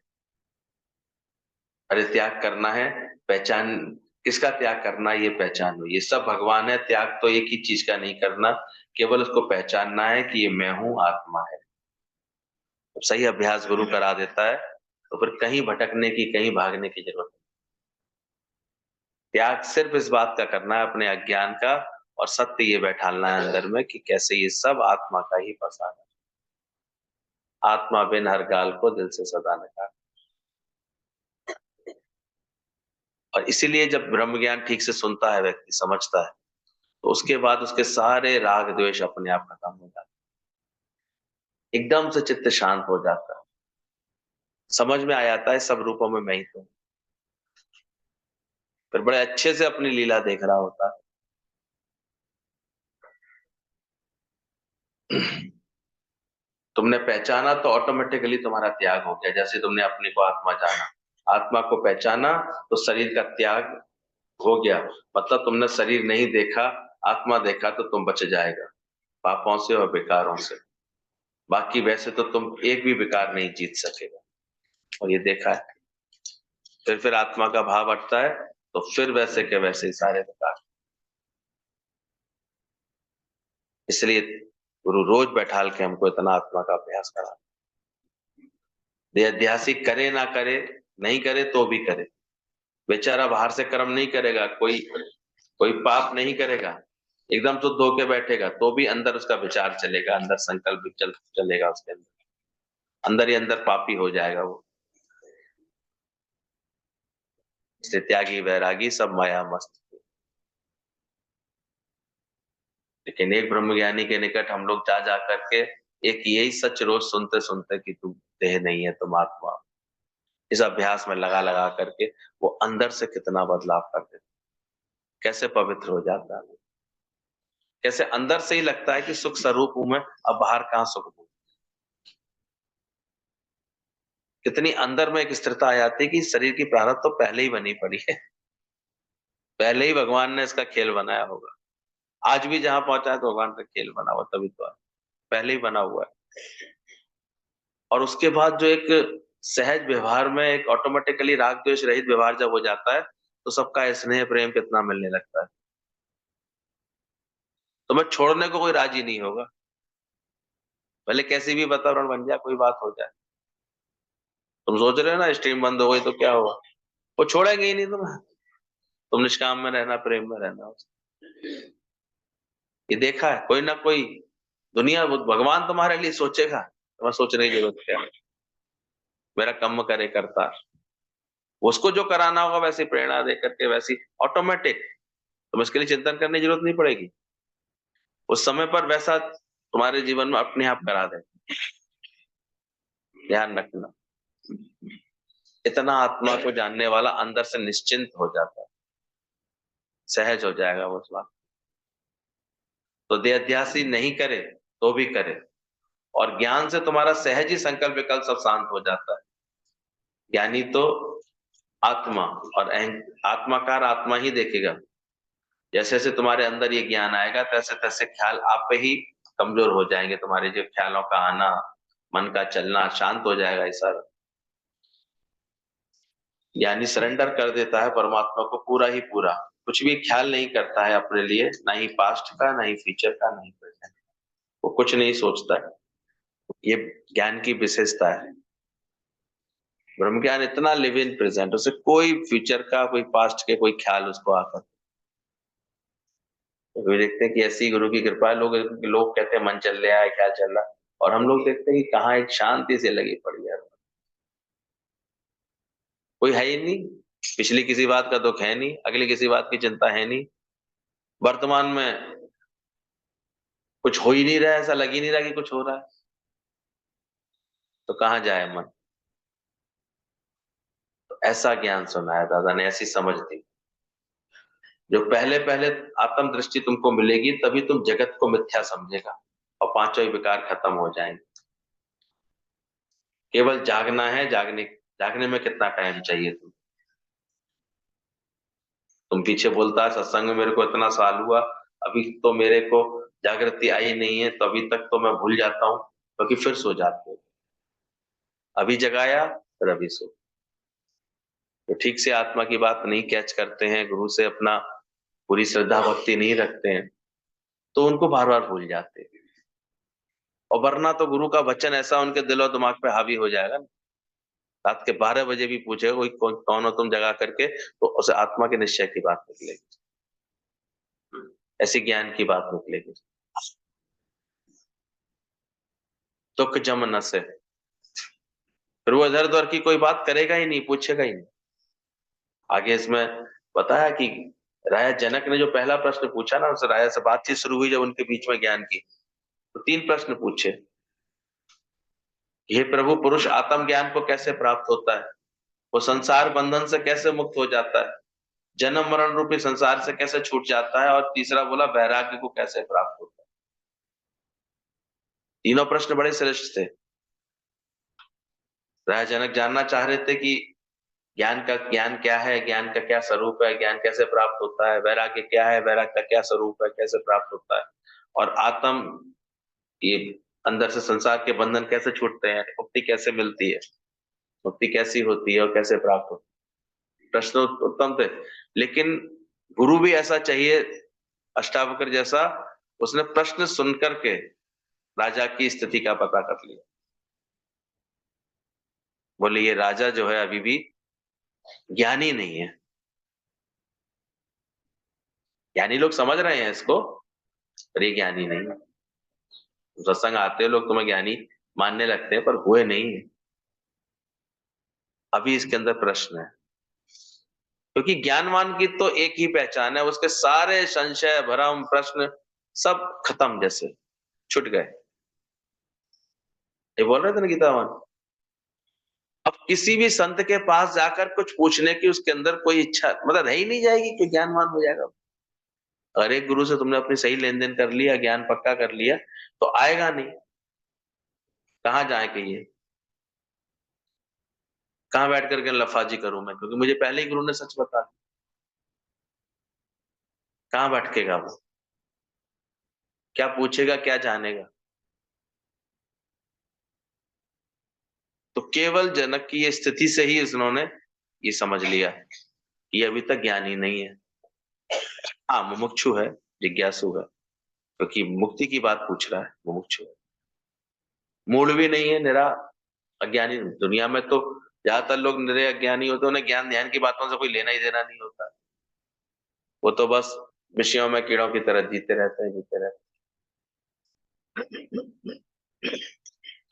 अरे त्याग करना है, पहचान किसका त्याग करना है ये पहचानो, ये सब भगवान है। त्याग तो एक ही चीज का नहीं करना, केवल उसको पहचानना है कि ये मैं हूं, आत्मा है। तो सही अभ्यास गुरु करा देता है तो फिर कहीं भटकने की, कहीं भागने की जरूरत नहीं। त्याग सिर्फ इस बात का करना है, अपने अज्ञान का, और सत्य ये बैठालना है अंदर में कि कैसे ये सब आत्मा का ही फसाना है। आत्मा बिन हर गाल को दिल से सदा निकाल। और इसीलिए जब ब्रह्म ज्ञान ठीक से सुनता है व्यक्ति, समझता है, तो उसके बाद उसके सारे राग द्वेष अपने आप खत्म हो जाते, एकदम से चित्त शांत हो जाता है, समझ में आ जाता है सब रूपों में मैं ही तो हूं। फिर बड़े अच्छे से अपनी लीला देख रहा होता है। तुमने पहचाना तो ऑटोमेटिकली तुम्हारा त्याग हो गया, जैसे तुमने अपने को आत्मा जाना, आत्मा को पहचाना तो शरीर का त्याग हो गया। मतलब तुमने शरीर नहीं देखा, आत्मा देखा तो तुम बच जाएगा पापों से और विकारों से। बाकी वैसे तो तुम एक भी विकार नहीं जीत सकेगा, और ये देखा है। फिर आत्मा का भाव हटता है तो फिर वैसे के वैसे ही सारे विकार। इसलिए गुरु रोज बैठाल के हमको इतना आत्मा का अभ्यास करा। देहाध्यासिक करे ना करे, नहीं करे तो भी करे। बेचारा बाहर से कर्म नहीं करेगा, कोई कोई पाप नहीं करेगा, एकदम शुद्ध होके बैठेगा तो भी अंदर उसका विचार चलेगा, अंदर संकल्प भी चलेगा उसके अंदर ही अंदर पापी हो जाएगा वो। इसलिए त्यागी वैरागी सब माया मस्त। लेकिन एक ब्रह्मज्ञानी के निकट हम लोग जा जा करके एक यही सच रोज सुनते सुनते कि तुम देह नहीं है, तुम आत्मा, इस अभ्यास में लगा लगा करके वो अंदर से कितना बदलाव कर देता, कैसे पवित्र हो जाता है, कैसे अंदर से ही लगता है कि सुख स्वरूप हूं मैं, अब बाहर कहां सुख हूं। कितनी अंदर में एक स्थिरता आ जाती है कि शरीर की प्रारब्ध तो पहले ही बनी पड़ी है, पहले ही भगवान ने इसका खेल बनाया होगा। आज भी जहां पहुंचा है तो भगवान का खेल बना हुआ, तभी तो है, पहले ही बना हुआ है। और उसके बाद जो एक सहज व्यवहार में एक ऑटोमेटिकली राग द्वेष रहित व्यवहार जब हो जाता है तो सबका स्नेह प्रेम कितना मिलने लगता है, तो मैं छोड़ने को कोई राजी नहीं होगा, भले कैसी भी वातावरण बन जाए, कोई बात हो जाए। तुम सोच रहे हो ना स्ट्रीम बंद हो गई तो क्या हुआ, वो छोड़ेंगे ही नहीं तुम्हें। तुम निष्काम में रहना, प्रेम में रहना। ये देखा है कोई ना कोई, दुनिया भगवान तुम्हारे लिए सोचेगा, तुम्हें सोचने की जरूरत क्या है। मेरा कम करे करता, उसको जो कराना होगा वैसी प्रेरणा दे करके, वैसी ऑटोमेटिक, तुम इसके लिए चिंतन करने की जरूरत नहीं पड़ेगी, उस समय पर वैसा तुम्हारे जीवन में अपने आप करा दे। ध्यान रखना, इतना आत्मा को जानने वाला अंदर से निश्चिंत हो जाता है, सहज हो जाएगा वो उस बात। तो देहाध्यासी नहीं करे तो भी करे, और ज्ञान से तुम्हारा सहज ही संकल्प विकल्प सब शांत हो जाता है। ज्ञानी तो आत्मा और आत्माकार आत्मा ही देखेगा। जैसे जैसे तुम्हारे अंदर ये ज्ञान आएगा तैसे तैसे ख्याल आप पे ही कमजोर हो जाएंगे, तुम्हारे जो ख्यालों का आना, मन का चलना शांत हो जाएगा। ये सारा यानी सरेंडर कर देता है परमात्मा को पूरा ही पूरा, कुछ भी ख्याल नहीं करता है अपने लिए, ना ही पास्ट का, ना ही फ्यूचर का, ना ही प्रेजेंट, वो कुछ नहीं सोचता है। ये ज्ञान की विशेषता है। ब्रह्म ज्ञान इतना लिव इन प्रेजेंट, उसे कोई फ्यूचर का, कोई पास्ट के कोई ख्याल उसको आकर। तो देखते हैं कि ऐसी गुरु की कृपा है। लोग कहते हैं मन चल रहा है, क्या चल रहा है, और हम लोग देखते हैं कि कहाँ एक शांति से लगी पड़ी है, कोई है ही नहीं, पिछली किसी बात का दुख है नहीं, अगली किसी बात की चिंता है नहीं, वर्तमान में कुछ हो ही नहीं रहा है, ऐसा लग ही नहीं रहा कि कुछ हो रहा है, तो कहाँ जाए मन। तो ऐसा ज्ञान सुनाया दादा ने, ऐसी समझ दी। जो पहले पहले आत्म दृष्टि तुमको मिलेगी तभी तुम जगत को मिथ्या समझेगा और पांचों ही विकार खत्म हो जाएंगे। केवल जागना है, जागने में कितना टाइम चाहिए तुम पीछे बोलता है सत्संग में मेरे को इतना साल हुआ, अभी तो मेरे को जागृति आई नहीं है, तो अभी तक तो मैं भूल जाता हूँ, क्योंकि फिर सो जाते हो। अभी जगाया फिर अभी सो। तो ठीक से आत्मा की बात नहीं कैच करते हैं, गुरु से अपना पूरी श्रद्धा भक्ति नहीं रखते हैं, तो उनको बार बार भूल जाते हैं। और वरना तो गुरु का वचन ऐसा उनके दिल और दिमाग पे हावी हो जाएगा, रात के 12 बजे भी पूछे कोई कौन हो तुम जगा करके, तो उसे आत्मा के निश्चय की बात निकलेगी, ऐसी ज्ञान की बात निकलेगी। दुख जम न से, फिर वो इधर उधर की कोई बात करेगा ही नहीं, पूछेगा ही नहीं। आगे इसमें बताया कि राजा जनक ने जो पहला प्रश्न पूछा ना, उस राजा से बातचीत शुरू हुई जब उनके बीच में ज्ञान की, तो 3 प्रश्न पूछे। हे प्रभु, पुरुष आत्म ज्ञान को कैसे प्राप्त होता है, वो संसार बंधन से कैसे मुक्त हो जाता है, जन्म मरण रूपी संसार से कैसे छूट जाता है, और तीसरा बोला वैराग्य को कैसे प्राप्त होता है। तीनों प्रश्न बड़े श्रेष्ठ थे। राजा जनक जानना चाह रहे थे कि ज्ञान क्या है, ज्ञान का क्या स्वरूप है, ज्ञान कैसे प्राप्त होता है, वैराग्य क्या है, वैराग्य का क्या स्वरूप है, कैसे प्राप्त होता है, और आत्म ये अंदर से संसार के बंधन कैसे छूटते हैं, मुक्ति कैसे मिलती है, मुक्ति कैसी होती है और कैसे प्राप्त होती है। प्रश्न उत्तम थे, लेकिन गुरु भी ऐसा चाहिए, अष्टावक्र जैसा। उसने प्रश्न सुनकर के राजा की स्थिति का पता कर लिया। बोले ये राजा जो है अभी भी ज्ञानी नहीं है। ज्ञानी लोग समझ रहे हैं इसको, पर ये ज्ञानी नहीं है। सत्संग आते हैं लोग तुम्हें ज्ञानी मानने लगते हैं, पर हुए नहीं है। अभी इसके अंदर प्रश्न है, क्योंकि ज्ञानवान की तो एक ही पहचान है, उसके सारे संशय भ्रम प्रश्न सब खत्म, जैसे छूट गए। ये बोल रहे थे ना गीतावान, अब किसी भी संत के पास जाकर कुछ पूछने की उसके अंदर कोई इच्छा मतलब रह ही नहीं जाएगी कि ज्ञानवान हो जाएगा। अगर एक गुरु से तुमने अपनी सही लेन देन कर लिया, ज्ञान पक्का कर लिया, तो आएगा नहीं। कहाँ जाए कहिए, कहाँ बैठ करके लफाजी करूं मैं, क्योंकि मुझे पहले ही गुरु ने सच बता दिया। कहाँ भटकेगा वो, क्या पूछेगा, क्या जानेगा। तो केवल जनक की ये स्थिति से ही उन्होंने ये समझ लिया कि ये अभी तक ज्ञानी नहीं है। हाँ, मुमुक्षु है, जिज्ञासु है, क्योंकि मुक्ति की बात पूछ रहा है, मुमुक्षु है। मूल भी नहीं है, निरा अज्ञानी। दुनिया में तो ज्यादातर लोग निरे अज्ञानी होते हैं, उन्हें ज्ञान ध्यान की बातों से कोई लेना ही देना नहीं होता। वो तो बस विषयों में कीड़ों की तरह जीते रहते हैं, जीते रहते हैं।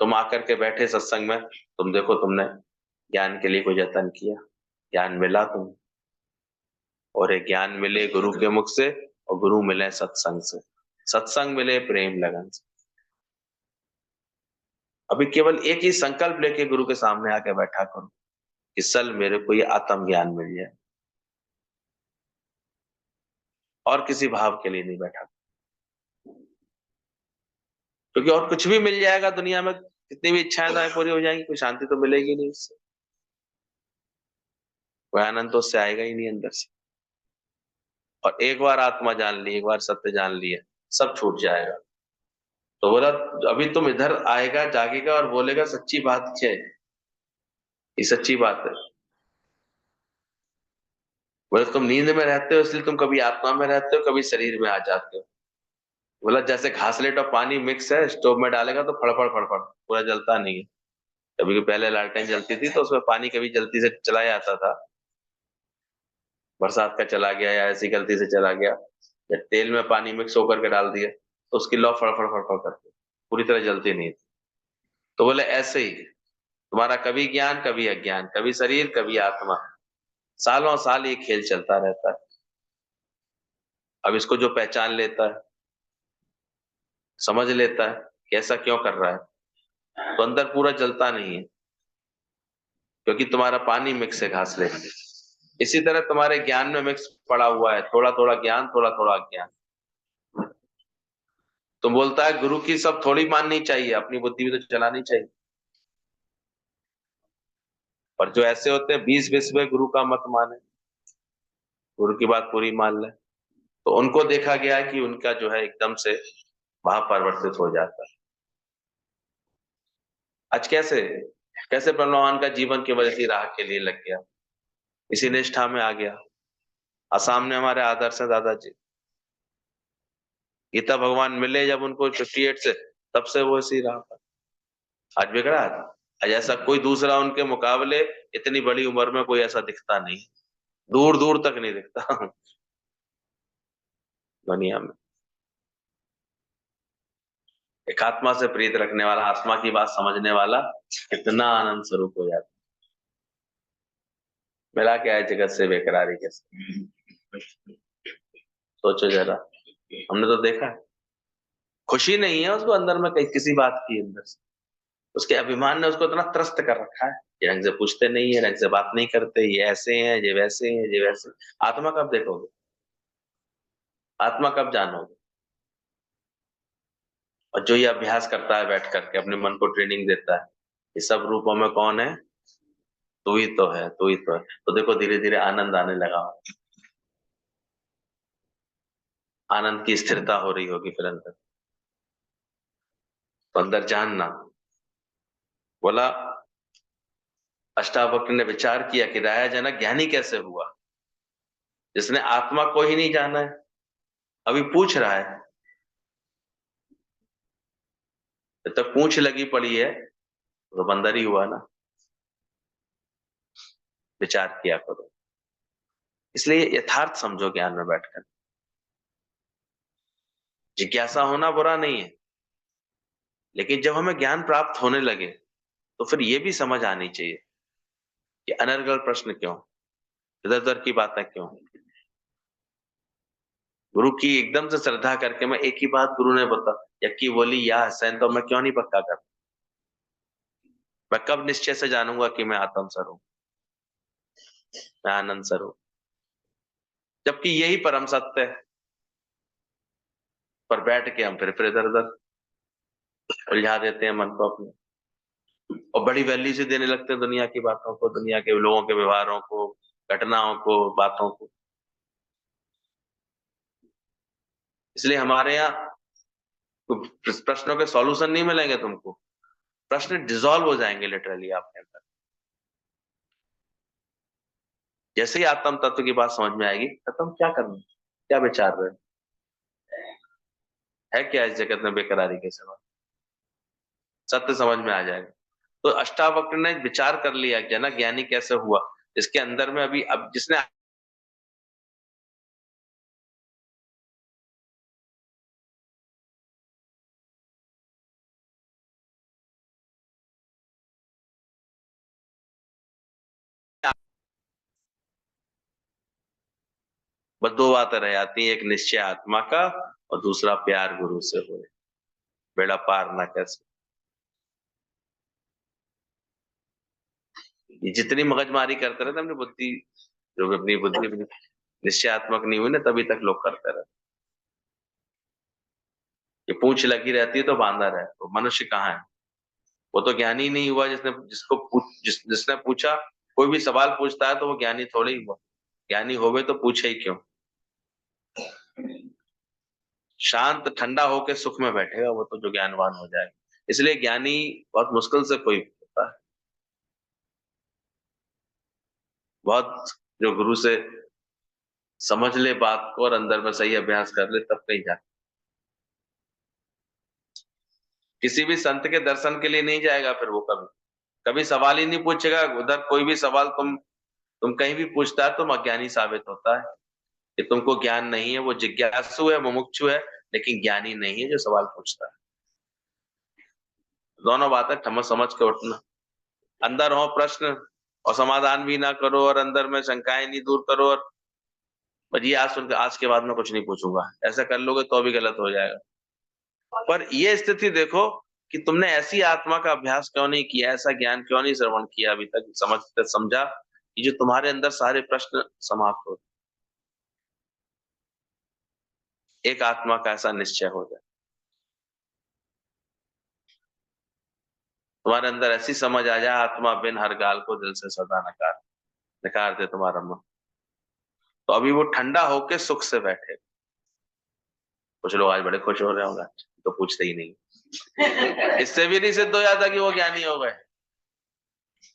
तुम आकर के बैठे सत्संग में, तुम देखो तुमने ज्ञान के लिए कोई यत्न किया, ज्ञान मिला तुम्हें, और ये ज्ञान मिले गुरु के मुख से, और गुरु मिले सत्संग से, सत्संग मिले प्रेम लगन से। अभी केवल एक ही संकल्प लेके गुरु के सामने आके बैठा करो कि सल मेरे को ये आत्म ज्ञान मिल जाए, और किसी भाव के लिए नहीं बैठा, क्योंकि और कुछ भी मिल जाएगा दुनिया में, कितनी भी इच्छाएं पूरी हो जाएंगी, कोई शांति तो मिलेगी नहीं उससे, कोई आनंद तो उससे आएगा ही नहीं अंदर से। और एक बार आत्मा जान ली, एक बार सत्य जान लिया, सब छूट जाएगा। तो बोला अभी तुम इधर आएगा, जागेगा और बोलेगा सच्ची बात क्या है, ये सच्ची बात है। बोले तुम नींद में रहते हो इसलिए तुम कभी आत्मा में रहते हो, कभी शरीर में आ जाते हो। बोला जैसे घासलेट और पानी मिक्स है, स्टोव में डालेगा तो फड़फड़ फड़फड़, पूरा जलता नहीं है। कभी पहले लालटेन जलती थी तो उसमें पानी कभी जल्दी से चला जाता था, बरसात का चला गया या ऐसी गलती से चला गया, या तेल में पानी मिक्स होकर के डाल दिया तो उसकी लौ फड़फड़ फड़फड़ करती, पूरी तरह जलती नहीं थी। तो बोले ऐसे ही तुम्हारा कभी ज्ञान कभी अज्ञान, कभी शरीर कभी आत्मा, सालों साल ये खेल चलता रहता है। अब इसको जो पहचान लेता है, समझ लेता है कि ऐसा क्यों कर रहा है, तो अंदर पूरा जलता नहीं है, क्योंकि तुम्हारा पानी मिक्स है घास लेके। इसी तरह तुम्हारे ज्ञान में मिक्स पड़ा हुआ है, थोड़ा थोड़ा ज्ञान थोड़ा थोड़ा अज्ञान। तो बोलता है गुरु की सब थोड़ी माननी चाहिए, अपनी बुद्धि भी तो चलानी चाहिए। और जो ऐसे होते हैं 20-20 में गुरु का मत माने, गुरु की बात पूरी मान ले, तो उनको देखा गया है कि उनका जो है एकदम से महापरिवर्तित हो जाता है। आज कैसे कैसे प्रणवान का जीवन केवल इसी राह के लिए लग गया, इसी निष्ठा में आ गया। और सामने हमारे आदर्श है दादाजी, गीता भगवान मिले जब उनको 58 से, तब से वो इसी राह पर। आज बिगड़ा है, आज ऐसा कोई दूसरा उनके मुकाबले इतनी बड़ी उम्र में कोई ऐसा दिखता नहीं, दूर दूर तक नहीं दिखता दुनिया में। एक आत्मा से प्रीत रखने वाला, आत्मा की बात समझने वाला कितना आनंद स्वरूप हो जाता। मिला क्या है जगत से बेकरारी के साथ, सोचो जरा। हमने तो देखा है, खुशी नहीं है उसको अंदर में कहीं किसी बात की, अंदर से उसके अभिमान ने उसको इतना त्रस्त कर रखा है, ये ढंग से पूछते नहीं है, ढंग से बात नहीं करते, ये ऐसे हैं, ये वैसे हैं, ये वैसे। आत्मा कब देखोगे, आत्मा कब जानोगे? और जो ये अभ्यास करता है बैठ करके अपने मन को ट्रेनिंग देता है, ये सब रूपों में कौन है? तू ही तो है, तू ही तो है। तो देखो धीरे धीरे आनंद आने लगा, आनंद की स्थिरता हो रही होगी फिर अंदर। तो अंदर जानना, बोला अष्टावक्र ने विचार किया कि राया जनक ज्ञानी कैसे हुआ, जिसने आत्मा को ही नहीं जाना है, अभी पूछ रहा है। जब तक पूछ लगी पड़ी है तो बंदर ही हुआ ना। विचार किया करो, इसलिए यथार्थ समझो ज्ञान में बैठकर। जिज्ञासा होना बुरा नहीं है, लेकिन जब हमें ज्ञान प्राप्त होने लगे तो फिर ये भी समझ आनी चाहिए कि अनर्गल प्रश्न क्यों, इधर उधर की बातें क्यों। गुरु की एकदम से श्रद्धा करके मैं एक ही बात गुरु ने बता यक्की बोली या हसैन, तो मैं क्यों नहीं पक्का कर? मैं कब निश्चय से जानूंगा कि मैं आत्म स्वरूप, मैं आनंद स्वरूप, जबकि यही परम सत्य है। पर बैठ के हम फिर इधर उधर उलझा देते हैं मन को अपने, और बड़ी वैल्यू से देने लगते हैं दुनिया की बातों को, दुनिया के लोगों के व्यवहारों को, घटनाओं को, बातों को। इसलिए हमारे यहाँ प्रश्नों के सॉल्यूशन नहीं मिलेंगे तुमको, प्रश्न डिसॉल्व हो जाएंगे लिटरली आपके अंदर। जैसे ही आत्म तत्व की बात समझ में आएगी, खत्म, क्या करना, क्या विचार रहे है क्या इस जगत में बेकरारी के सिवा, सत्य समझ में आ जाएगा। तो अष्टावक्र ने विचार कर लिया जनक ज्ञानी कैसे हुआ, इसके अंदर में अभी अब जिसने बस दो बातें रह जाती हैं, एक निश्चय आत्मा का और दूसरा प्यार गुरु से हो, बेड़ा पार ना कैसे। ये जितनी मगजमारी करते रहते अपनी बुद्धि, जो भी अपनी बुद्धि निश्चयात्मक नहीं हुई ना, तभी तक लोग करते रहते। ये पूंछ लगी रहती है तो बांधा रहे, तो मनुष्य कहाँ है? वो तो ज्ञानी नहीं हुआ जिसने जिसने पूछा। कोई भी सवाल पूछता है तो वो ज्ञानी थोड़े ही हुआ, ज्ञानी होवे तो पूछे ही क्यों। शांत ठंडा होकर सुख में बैठेगा वो तो, जो ज्ञानवान हो जाएगा। इसलिए ज्ञानी बहुत मुश्किल से कोई होता है, बहुत जो गुरु से समझ ले बात को और अंदर में सही अभ्यास कर ले तब कहीं जाए। किसी भी संत के दर्शन के लिए नहीं जाएगा फिर वो कभी, कभी सवाल ही नहीं पूछेगा, उधर कोई भी सवाल तुम कहीं भी पूछता है तुम अज्ञानी साबित होता है कि तुमको ज्ञान नहीं है। वो जिज्ञासु है, मुमुक्षु है, लेकिन ज्ञानी नहीं है जो सवाल पूछता है। दोनों बातें समझ के उठना। अंदर हो प्रश्न और समाधान भी ना करो, और अंदर में शंकाएं नहीं दूर करो, और बस ये आज सुनकर आज के बाद में कुछ नहीं पूछूंगा, ऐसा कर लोगे तो भी गलत हो जाएगा। पर ये स्थिति देखो कि तुमने ऐसी आत्मा का अभ्यास क्यों नहीं किया, ऐसा ज्ञान क्यों नहीं श्रवण किया अभी तक, समझा कि जो तुम्हारे अंदर सारे प्रश्न समाप्त हो, एक आत्मा का ऐसा निश्चय हो जाए, तुम्हारे अंदर ऐसी समझ आ जाए, आत्मा बिन हर गाल को दिल से सदा नकार दे तुम्हारा मन, तो अभी वो ठंडा होके सुख से बैठे। कुछ लोग आज बड़े खुश हो रहे होंगे, तो पूछते ही नहीं। इससे भी नहीं सिद्ध हो जाता कि वो ज्ञानी हो गए,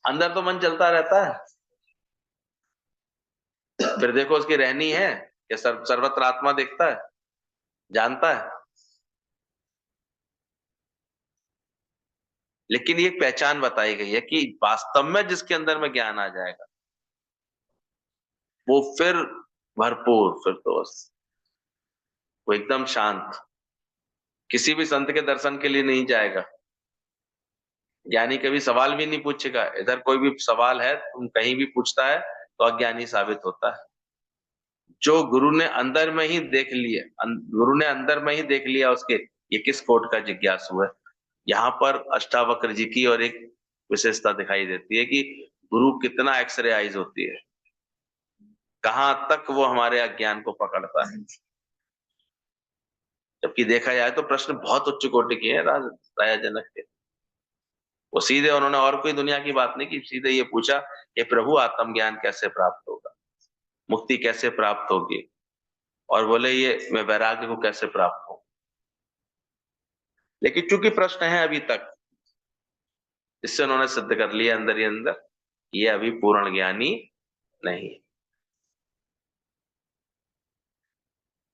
अंदर तो मन चलता रहता है। फिर देखो उसकी रहनी है कि सर्वत्र आत्मा देखता है, जानता है, लेकिन ये पहचान बताई गई है कि वास्तव में जिसके अंदर में ज्ञान आ जाएगा वो फिर भरपूर, फिर तो वो एकदम शांत, किसी भी संत के दर्शन के लिए नहीं जाएगा, ज्ञानी कभी सवाल भी नहीं पूछेगा। इधर कोई भी सवाल है तुम कहीं भी पूछता है तो अज्ञानी साबित होता है। जो गुरु ने अंदर में ही देख लिया, गुरु ने अंदर में ही देख लिया उसके, ये किस कोट का जिज्ञासु है। यहाँ पर अष्टावक्र जी की और एक विशेषता दिखाई देती है कि गुरु कितना एक्सरे आइज होती है, कहां तक वो हमारे अज्ञान को पकड़ता है। जबकि देखा जाए तो प्रश्न बहुत उच्च कोटि के हैं राजा जनक के। वो सीधे उन्होंने और कोई दुनिया की बात नहीं की, सीधे ये पूछा कि प्रभु आत्मज्ञान कैसे प्राप्त होगा, मुक्ति कैसे प्राप्त होगी, और बोले ये मैं वैराग्य को कैसे प्राप्त हूं। लेकिन चूंकि प्रश्न है अभी तक, इससे उन्होंने सिद्ध कर लिया अंदर ही अंदर, ये अभी पूर्ण ज्ञानी नहीं,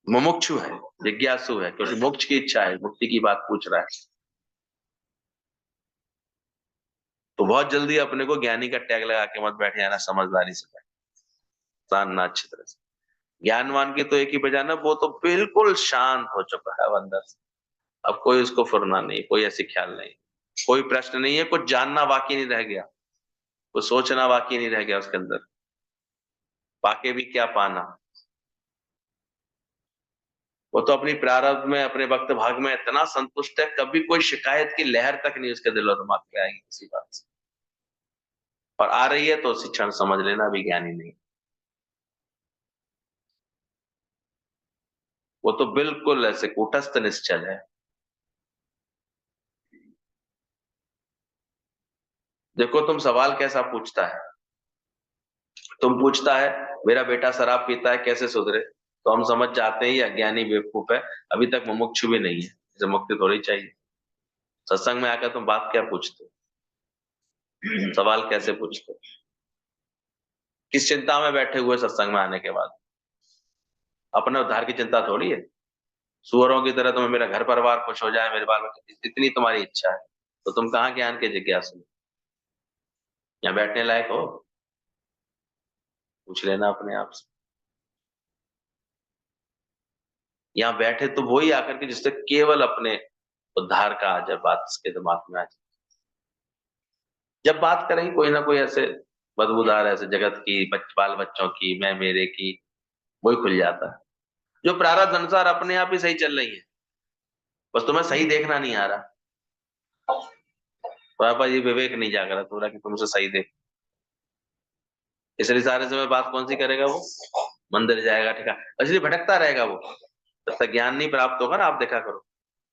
मुमुक्षु है, जिज्ञासु है, क्योंकि मोक्ष की इच्छा है, मुक्ति की बात पूछ रहा है। तो बहुत जल्दी अपने को ज्ञानी का टैग लगा के मत बैठ जाना, समझदारी से बैठ जानना अच्छी तरह से। ज्ञानवान की तो एक ही बजाना, वो तो बिल्कुल शांत हो चुका है अंदर से, अब कोई उसको फुरना नहीं, कोई ऐसी ख्याल नहीं, कोई प्रश्न नहीं है, कुछ जानना बाकी नहीं रह गया, कुछ सोचना बाकी नहीं रह गया उसके अंदर, पाके भी क्या पाना। वो तो अपनी प्रारब्ध में, अपने वक्त भाग में इतना संतुष्ट है, कभी कोई शिकायत की लहर तक नहीं उसके दिलो दिमाग में आएगी किसी बात से, और आ रही है तो उसी क्षण समझ लेना अभी ज्ञानी नहीं। वो तो बिल्कुल ऐसे कूटस्थ निश्चल है। देखो तुम सवाल कैसा पूछता है, तुम पूछता है मेरा बेटा शराब पीता है कैसे सुधरे, तो हम समझ जाते हैं ये अज्ञानी बेवकूफ है, अभी तक मुमुक्षु भी नहीं है, इसे मुक्ति थोड़ी चाहिए। सत्संग में आकर तुम बात क्या पूछते हो, सवाल कैसे पूछते हो, किस चिंता में बैठे हुए सत्संग में आने के बाद, अपने उद्धार की चिंता थोड़ी है। सुअरों की तरह तुम्हें मेरा घर परिवार खुश हो जाए, मेरे बाल बच्चे, इतनी तुम्हारी इच्छा है, तो तुम कहाँ ज्ञान के जिज्ञासु, यहाँ बैठने लायक हो, पूछ लेना अपने आप से। यहाँ बैठे तो वही आकर के जिससे केवल अपने उद्धार का आ जाए बात उसके दिमाग में आ जाए। जब बात करेंगे कोई ना कोई ऐसे बदबूदार ऐसे जगत की, बाल बच्चों की, मैं मेरे की, वही खुल जाता है, जो प्रारब्ध अनुसार अपने आप ही सही चल रही है, बस तुम्हें सही देखना नहीं आ रहा। तुम्हारे पास ये विवेक नहीं जागृत हो रहा कि तुमसे सही देख, इसलिए सारे समय बात कौन सी करेगा वो, मंदिर जाएगा, ठीक है, इसलिए भटकता रहेगा वो, जब तक ज्ञान नहीं प्राप्त होगा ना। आप देखा करो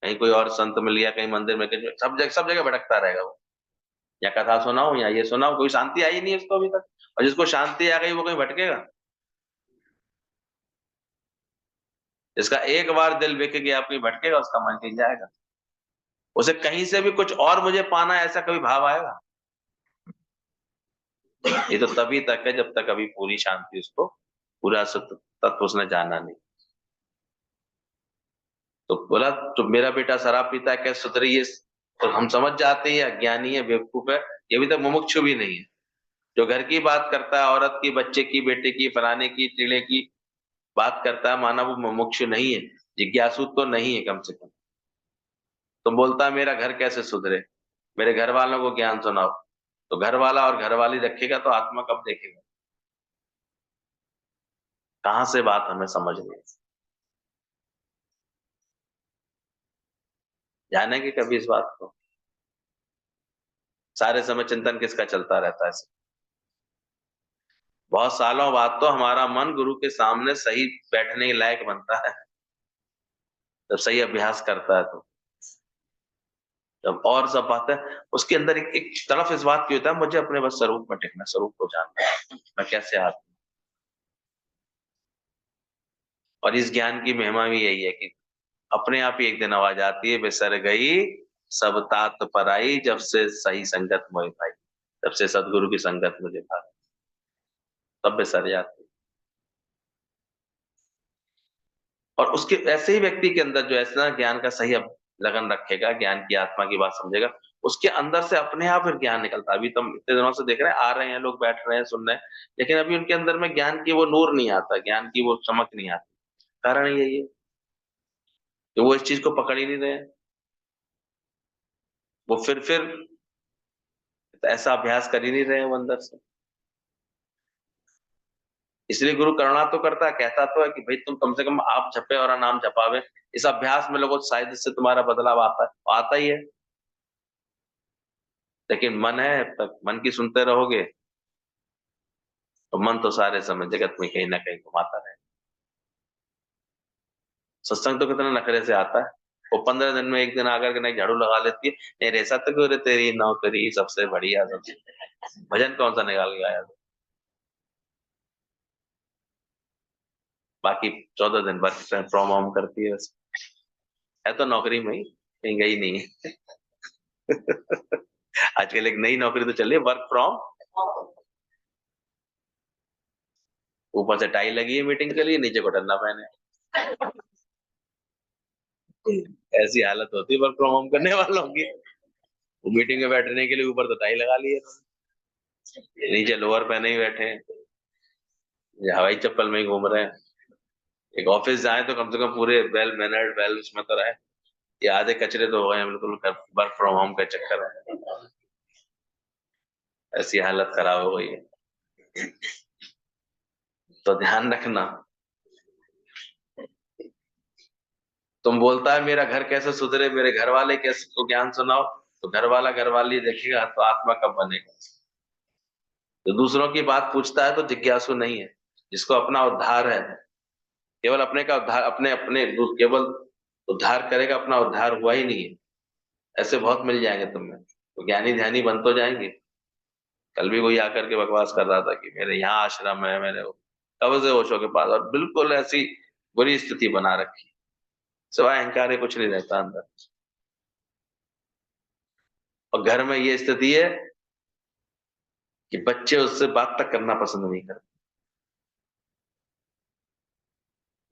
कहीं कोई और संत मिल गया, कहीं मंदिर में, कहीं सब जगह भटकता रहेगा वो, या कथा सुनाओ या ये सुनाओ, कोई शांति आई नहीं उसको अभी तक, और जिसको शांति आ गई वो कहीं भटकेगा। जिसका एक बार दिल बिक गया कहीं भटकेगा, उसका मन कहीं जाएगा, उसे कहीं से भी कुछ और मुझे पाना है ऐसा कभी भाव आएगा। ये तो तभी तक है जब तक अभी पूरी शांति उसको, पूरा तत्व उसने जाना नहीं। तो बोला तो मेरा बेटा शराब पीता है कैसे सुधरी, ये तो हम समझ जाते हैं अज्ञानी है, बेवकूफ है, ये अभी तक मुमुक्षु भी नहीं है। जो घर की बात करता है, औरत की, बच्चे की, बेटे की, फलाने की, टीले की बात करता है, माना वो मुमुक्षु नहीं है, जिज्ञासु तो नहीं है कम से कम। तो बोलता है मेरा घर कैसे सुधरे, मेरे घर वालों को ज्ञान सुनाओ। तो घर वाला और घर वाली रखेगा तो आत्मा कब देखेगा? कहां से बात हमें समझनी है? जानेंगे कभी इस बात को? सारे समय चिंतन किसका चलता रहता है? बहुत सालों बाद तो हमारा मन गुरु के सामने सही बैठने के लायक बनता है, जब सही अभ्यास करता है तो। जब और सब बातें, उसके अंदर एक तरफ इस बात की होता है, मुझे अपने बस स्वरूप में टिकना, स्वरूप को जानना है, मैं कैसे आत्मा। और इस ज्ञान की महिमा भी यही है कि अपने आप ही एक दिन आवाज आती है, बिसर गई सब तात पराई, जब से सही संगत मोहि पाई, जब से सदगुरु की संगत मुझे पा, तब बिसर जाती है। और उसके ऐसे ही व्यक्ति के अंदर जो ऐसा ज्ञान का सही लगन रखेगा, ज्ञान की आत्मा की बात समझेगा, उसके अंदर से अपने आप फिर ज्ञान निकलता है। अभी तो हम इतने दिनों से देख रहे हैं, आ रहे हैं लोग, बैठ रहे हैं, सुन रहे हैं, लेकिन अभी उनके अंदर में ज्ञान की वो नूर नहीं आता, ज्ञान की वो चमक नहीं आती। कारण यही है कि वो इस चीज को पकड़ ही नहीं रहे हैं। वो फिर ऐसा अभ्यास कर ही नहीं रहे हैं वो अंदर से। इसलिए गुरु करुणा तो करता है, कहता तो है कि भाई तुम कम से कम आप जपे और नाम जपावे, इस अभ्यास में लोगों शायद इससे तुम्हारा बदलाव आता है, आता ही है। लेकिन मन है, तक मन की सुनते रहोगे तो मन तो सारे समय जगत में कहीं ना कहीं घुमाता रहे। सत्संग तो कितना नखरे से आता है, वो 15 दिन में एक दिन आकर के नहीं झाड़ू लगा लेती है, नहीं रेसा तो क्यों रे तेरी नौकरी सबसे बढ़िया, सबसे भजन कौन सा निकाल के आया? बाकी 14 दिन वर्क फ्रॉम होम करती है बस। है तो नौकरी में ही, कहीं गई नहीं है। आजकल एक नई नौकरी तो चल रही है, वर्क फ्रॉम, ऊपर से टाई लगी है मीटिंग के लिए, नीचे को टन्ना पहने। ऐसी हालत होती है वर्क फ्रॉम होम करने वालों की। वो मीटिंग में बैठने के लिए ऊपर तो टाई लगा ली है, नीचे लोअर पहने ही बैठे हैं, ये हवाई चप्पल में ही घूम रहे हैं। एक ऑफिस जाए तो कम से कम पूरे वेल मैनर्ड, वेल उसमें तो रहे। ये आधे कचरे तो हो गए हैं बिल्कुल वर्क फ्रॉम होम का चक्कर है। ऐसी हालत खराब हो गई है। तो ध्यान रखना। तुम बोलता है मेरा घर कैसे सुधरे, मेरे घर वाले कैसे को ज्ञान सुनाओ, तो घर वाला घर वाली देखेगा तो आत्मा कब बनेगा? तो दूसरों की बात पूछता है तो जिज्ञासु नहीं है। जिसको अपना उद्धार है, केवल अपने का उद्धार, अपने अपने केवल उद्धार करेगा, अपना उद्धार हुआ ही नहीं है। ऐसे बहुत मिल जाएंगे तुम्हें, तो ज्ञानी ध्यानी बन तो जाएंगे। कल भी कोई आकर के बकवास कर रहा था कि मेरे यहाँ आश्रम है, मेरे कब से ओशो के पास, और बिल्कुल ऐसी बुरी स्थिति बना रखी, सिवाय अहंकार है कुछ नहीं रहता अंदर। और घर में ये स्थिति है कि बच्चे उससे बात तक करना पसंद नहीं करते।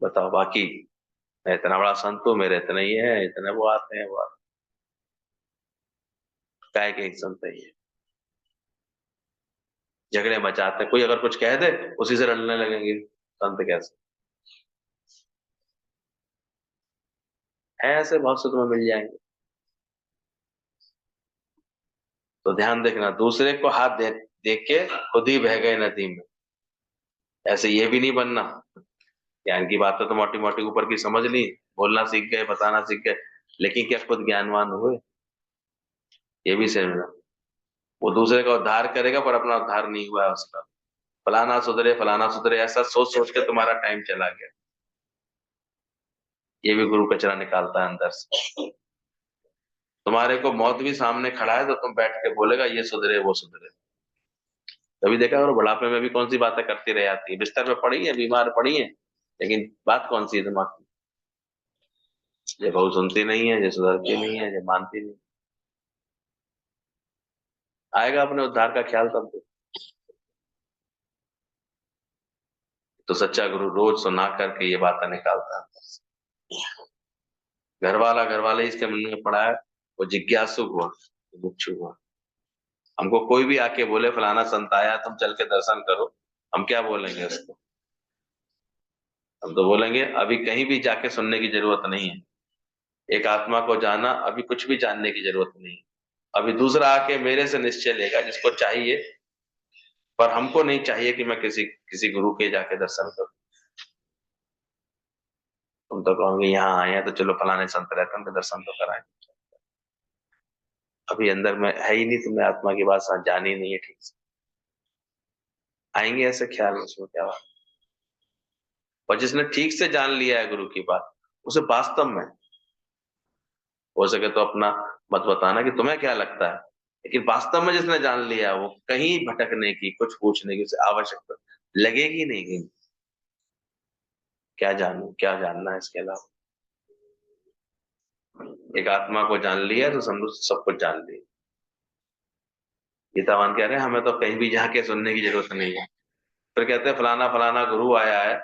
बताओ, बाकी मैं इतना बड़ा संत हूँ, मेरे इतने ही है, इतने वो आते हैं, वो आते हैं। क्या है कि एक संत ही है, झगड़े मचाते, कोई अगर कुछ कह दे उसी से लड़ने लगेंगे, संत कैसे? है ऐसे बहुत से तुम्हें मिल जाएंगे। तो ध्यान देखना, दूसरे को हाथ देख के खुद ही बह गए नदी में, ऐसे ये भी नहीं बनना। ज्ञान की बातें तो मोटी मोटी ऊपर की समझ ली, बोलना सीख गए, बताना सीख गए, लेकिन क्या खुद ज्ञानवान हुए? ये भी समझना। वो दूसरे का उद्धार करेगा पर अपना उद्धार नहीं हुआ है उसका। फलाना सुधरे ऐसा सोच सोच के तुम्हारा टाइम चला गया। ये भी गुरु कचरा निकालता है अंदर से। तुम्हारे को मौत भी सामने खड़ा है तो तुम बैठ के बोलेगा ये सुधरे वो सुधरे। कभी देखा और बुढ़ापे में भी कौन सी बातें करती रह जाती है, बिस्तर पे पड़ी है, बीमार पड़ी है, लेकिन बात कौन सी है दिमाग की? ये बहू सुनती नहीं है, ये सुधरती नहीं है, ये मानती नहीं। आएगा अपने उद्धार का ख्याल तब तो। तो सच्चा गुरु रोज सुना करके ये बातें निकालता है। घर वाला घर वाले इसके मन में पड़ा है, वो जिज्ञासु हुआ, मुमुक्षु हुआ। हमको कोई भी आके बोले फलाना संत आया, तुम चल के दर्शन करो, हम क्या बोलेंगे उसको? हम तो बोलेंगे अभी कहीं भी जाके सुनने की जरूरत नहीं है। एक आत्मा को जाना, अभी कुछ भी जानने की जरूरत नहीं। अभी दूसरा आके मेरे से निश्चय लेगा जिसको चाहिए, पर हमको नहीं चाहिए कि मैं किसी किसी गुरु के जाके दर्शन करूं। तुम तो कहोगे यहाँ आए हैं तो चलो फलाने संत रहते हैं उनके दर्शन तो कराएं। अभी अंदर में है ही नहीं, तुमने आत्मा की बात जानी नहीं है ठीक से। आएंगे ऐसे ख्याल में, उसमें क्या बात। और जिसने ठीक से जान लिया है गुरु की बात, उसे वास्तव में हो सके तो अपना मत बताना कि तुम्हें क्या लगता है, लेकिन वास्तव में जिसने जान लिया है वो कहीं भटकने की, कुछ पूछने की उसे आवश्यकता लगेगी नहीं कहीं। क्या जानू, क्या जानना है इसके अलावा? एक आत्मा को जान लिया तो समझो सब कुछ जान लिया। गीतावान कह रहे हैं हमें तो कहीं भी जाके सुनने की जरूरत नहीं है। फिर कहते हैं फलाना फलाना गुरु आया है,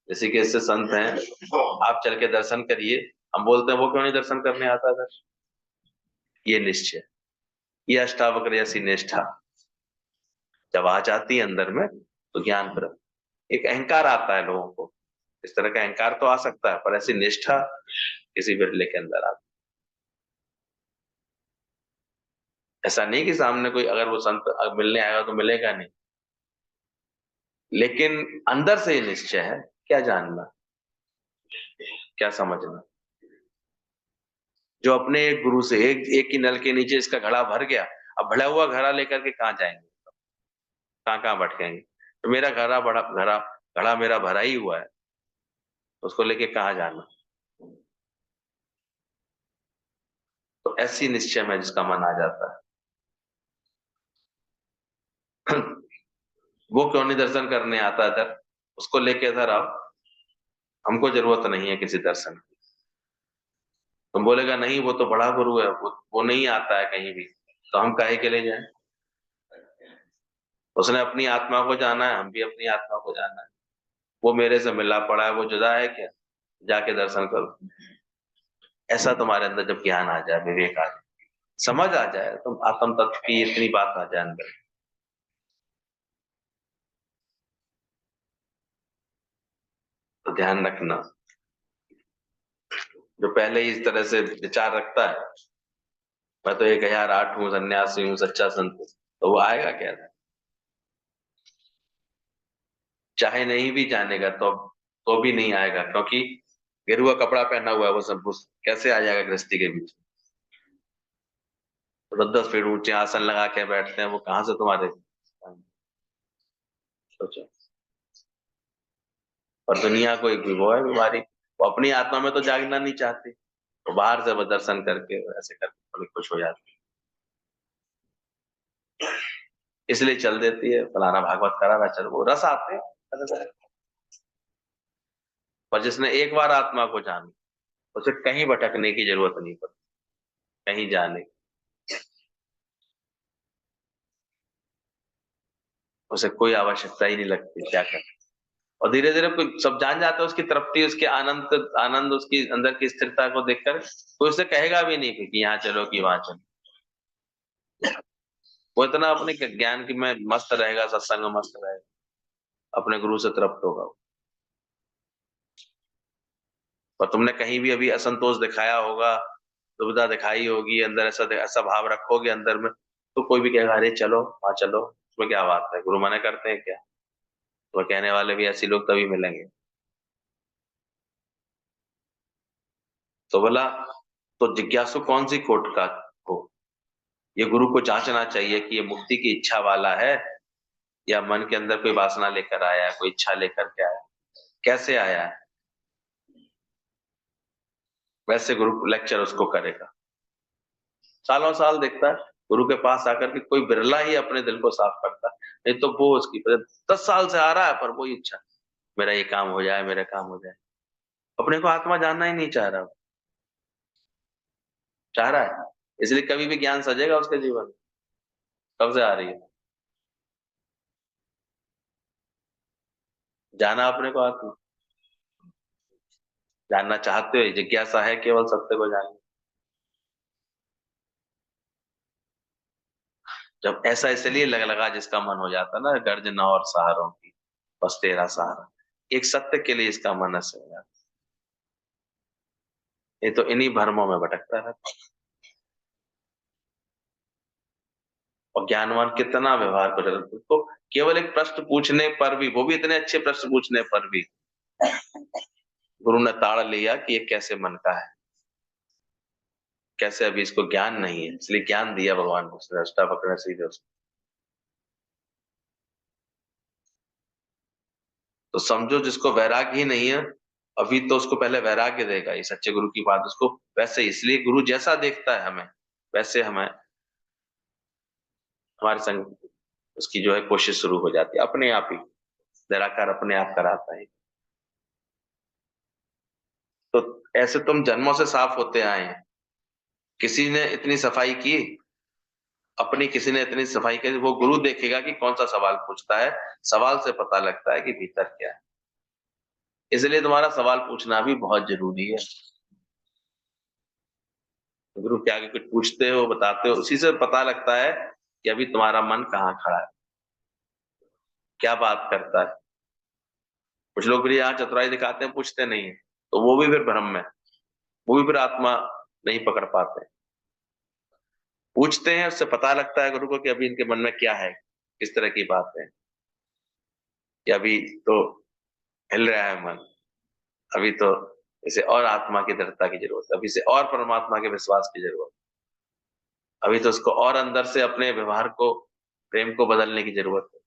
जैसे कि इससे संत हैं, आप चल के दर्शन करिए। हम बोलते हैं वो क्यों नहीं दर्शन करने आता था? ये निश्चय, ये अष्टावक्र जैसी निष्ठा जब आ जाती है अंदर में, तो ज्ञान पर एक अहंकार आता है लोगों को। इस तरह का अहंकार तो आ सकता है, पर ऐसी निष्ठा किसी बिरले के अंदर आती। ऐसा नहीं कि सामने कोई अगर वो संत मिलने आएगा तो मिलेगा नहीं, लेकिन अंदर से ये निश्चय है। क्या जानना, क्या समझना। जो अपने एक गुरु से एक एक ही नल के नीचे इसका घड़ा भर गया, अब भरा हुआ घड़ा लेकर के कहाँ जाएंगे, कहाँ कहाँ भटकेंगे? तो मेरा घड़ा बड़ा घड़ा घड़ा मेरा भरा ही हुआ है, उसको लेके कहाँ जाना? तो ऐसी निश्चय में जिसका मन आ जाता है वो क्यों नहीं दर्शन करने आता इधर? उसको लेके इधर आओ, हमको जरूरत नहीं है किसी दर्शन की। तुम बोलेगा नहीं वो तो बड़ा गुरु है, वो नहीं आता है कहीं भी, तो हम काहे के लिए जाएं? उसने अपनी आत्मा को जाना है, हम भी अपनी आत्मा को जाना है। वो मेरे से मिला पड़ा है, वो जुदा है क्या? जाके दर्शन करो। ऐसा तुम्हारे अंदर जब ज्ञान आ जाए, विवेक आ जाए, समझ आ जाए, तुम आत्म तत्व की इतनी बात आ जाए अंदर, तो ध्यान रखना जो पहले ही इस तरह से विचार रखता है, मैं तो 1008 हूँ, सन्यासी हूँ, सच्चा संत हूं, तो वो आएगा क्या? चाहे नहीं भी जानेगा तो भी नहीं आएगा, क्योंकि गेरुआ कपड़ा पहना हुआ है वो सब, कैसे आ जाएगा गृहस्थी के बीच? 10 10 फीट ऊंचे आसन लगा के बैठते हैं, वो कहाँ से तुम्हारे? सोचो। और दुनिया को एक वो है बीमारी, वो अपनी आत्मा में तो जागना नहीं चाहती, तो बाहर से वो दर्शन करके ऐसे करके थोड़ी खुश हो जाती है, इसलिए चल देती है फलाना भागवत करा रहा, चल वो रस आते हैं। पर जिसने एक बार आत्मा को जाना, उसे कहीं भटकने की जरूरत नहीं पड़ती, कहीं जाने की। उसे कोई आवश्यकता ही नहीं लगती क्या कर। और धीरे धीरे कोई सब जान जाता है, उसकी तृप्ति, उसके आनंद आनंद, उसकी अंदर की स्थिरता को देखकर कोई उसे कहेगा भी नहीं कि यहाँ चलो कि वहां चलो। वो इतना अपने ज्ञान की में मस्त रहेगा, सत्संग में मस्त रहेगा, अपने गुरु से तृप्त होगा वो। और तुमने कहीं भी अभी असंतोष दिखाया होगा, दुविधा दिखाई होगी अंदर, ऐसा ऐसा भाव रखोगे अंदर में, तो कोई भी कहेगा अरे चलो वहां चलो, उसमें क्या बात है, गुरु मना करते हैं क्या? तो कहने वाले भी ऐसे लोग तभी मिलेंगे। तो बोला, तो जिज्ञासु कौन सी खोट का हो? ये गुरु को जांचना चाहिए कि ये मुक्ति की इच्छा वाला है, या मन के अंदर कोई वासना लेकर आया है, कोई इच्छा लेकर के आया है, कैसे आया है। वैसे गुरु लेक्चर उसको करेगा। सालों साल देखता है, गुरु के पास आकर के कोई बिरला ही अपने दिल को साफ करता है, नहीं तो वो उसकी 10 साल से आ रहा है, पर वो इच्छा, मेरा ये काम हो जाए, मेरा काम हो जाए। अपने को आत्मा जानना ही नहीं चाह रहा, चाह रहा है इसलिए कभी भी ज्ञान सजेगा उसके जीवन में। कब से आ रही है? जाना अपने को आत्मा, जानना चाहते हो, जिज्ञासा है केवल सत्य को जानना। जब ऐसा इसलिए लगा जिसका मन हो जाता ना, गर्जना और सहारों की बस तेरा सहारा, एक सत्य के लिए इसका मन ऐसे हो जाता। ये तो इन्हीं भ्रमों में भटकता रहता। और ज्ञानवान कितना व्यवहार को चलता, तो केवल एक प्रश्न पूछने पर भी, वो भी इतने अच्छे प्रश्न पूछने पर भी गुरु ने ताड़ लिया कि ये कैसे मन का है, कैसे अभी इसको ज्ञान नहीं है, इसलिए ज्ञान दिया भगवान को, रास्ता पकड़ने सीधे उसको। तो समझो जिसको वैराग्य ही नहीं है, अभी तो उसको पहले वैराग्य देगा ये सच्चे गुरु की बात उसको। वैसे इसलिए गुरु जैसा देखता है हमें, वैसे हमें हमारे संग उसकी जो है कोशिश शुरू हो जाती है अपने आप ही, निराकार अपने आप कराता है। तो ऐसे तुम जन्मों से साफ होते आए हैं। किसी ने इतनी सफाई की अपनी, किसी ने इतनी सफाई की, वो गुरु देखेगा कि कौन सा सवाल पूछता है, सवाल से पता लगता है कि भीतर क्या है। इसलिए तुम्हारा सवाल पूछना भी बहुत जरूरी है। गुरु के आगे कुछ पूछते हो, बताते हो, उसी से पता लगता है कि अभी तुम्हारा मन कहाँ खड़ा है, क्या बात करता है। कुछ लोग भी यहाँ चतुराई दिखाते हैं, पूछते नहीं है, तो वो भी फिर भ्रम में, वो भी फिर आत्मा नहीं पकड़ पाते। पूछते हैं, उससे पता लगता है गुरु को कि अभी इनके मन में क्या है, किस तरह की बात है, कि अभी तो हिल रहा है मन, अभी तो इसे और आत्मा की दृढ़ता की जरूरत है, अभी से और परमात्मा के विश्वास की जरूरत है, अभी तो उसको और अंदर से अपने व्यवहार को, प्रेम को बदलने की जरूरत है।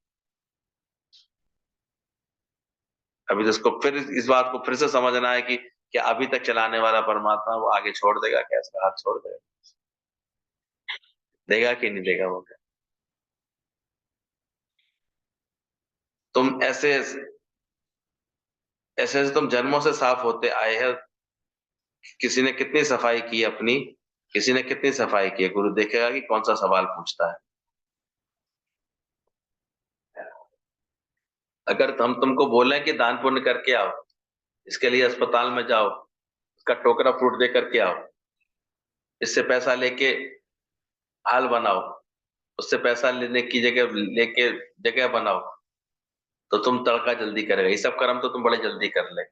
अभी तो उसको फिर इस बात को फिर से समझना है कि क्या अभी तक चलाने वाला परमात्मा वो आगे छोड़ देगा क्या, इसका हाथ छोड़ देगा, देगा कि नहीं देगा वो। तुम ऐसे ऐसे तुम जन्मों से साफ होते आए हैं। किसी ने कितनी सफाई की अपनी, किसी ने कितनी सफाई की है, गुरु देखेगा कि कौन सा सवाल पूछता है। अगर हम तुमको बोले कि दान पुण्य करके आओ, इसके लिए अस्पताल में जाओ, उसका टोकरा फ्रूट दे करके आओ, इससे पैसा लेके हाल बनाओ, उससे पैसा लेने की जगह लेके जगह बनाओ, तो तुम तड़का जल्दी करेगा। ये सब कर्म तो तुम बड़े जल्दी कर ले।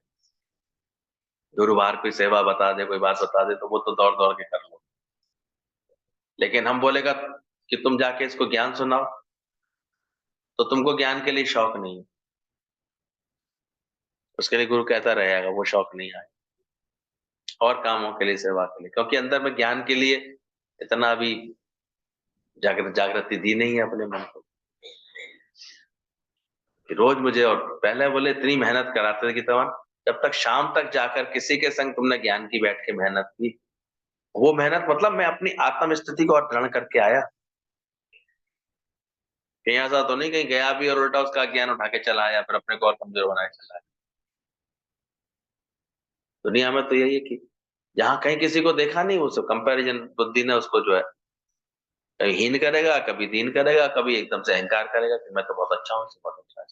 गुरुवार कोई सेवा बता दे, कोई बात बता दे, तो वो तो दौड़ दौड़ के कर लो। लेकिन हम बोलेगा कि तुम जाके इसको ज्ञान सुनाओ, तो तुमको ज्ञान के लिए शौक नहीं है, उसके लिए गुरु कहता रहेगा वो शौक नहीं आए, और कामों के लिए, सेवा के लिए, क्योंकि अंदर में ज्ञान के लिए इतना अभी जागृति दी नहीं है अपने मन को। कि रोज मुझे, और पहले बोले इतनी मेहनत कराते थे कि तमन, जब तक शाम तक जाकर किसी के संग तुमने ज्ञान की बैठ के मेहनत की, वो मेहनत मतलब मैं अपनी आत्म स्थिति को और दृढ़ करके आया। कहीं ऐसा तो नहीं कहीं गया भी और उल्टा उसका ज्ञान उठा के चला आया, फिर अपने को और कमजोर बना के चला आया। दुनिया में तो यही है कि जहां कहीं किसी को देखा नहीं, वो सब कंपैरिजन बुद्धि ने उसको जो है कभी हीन करेगा, कभी दीन करेगा, कभी एकदम से अहंकार करेगा कि मैं तो बहुत अच्छा हूं, इससे बहुत अच्छा है।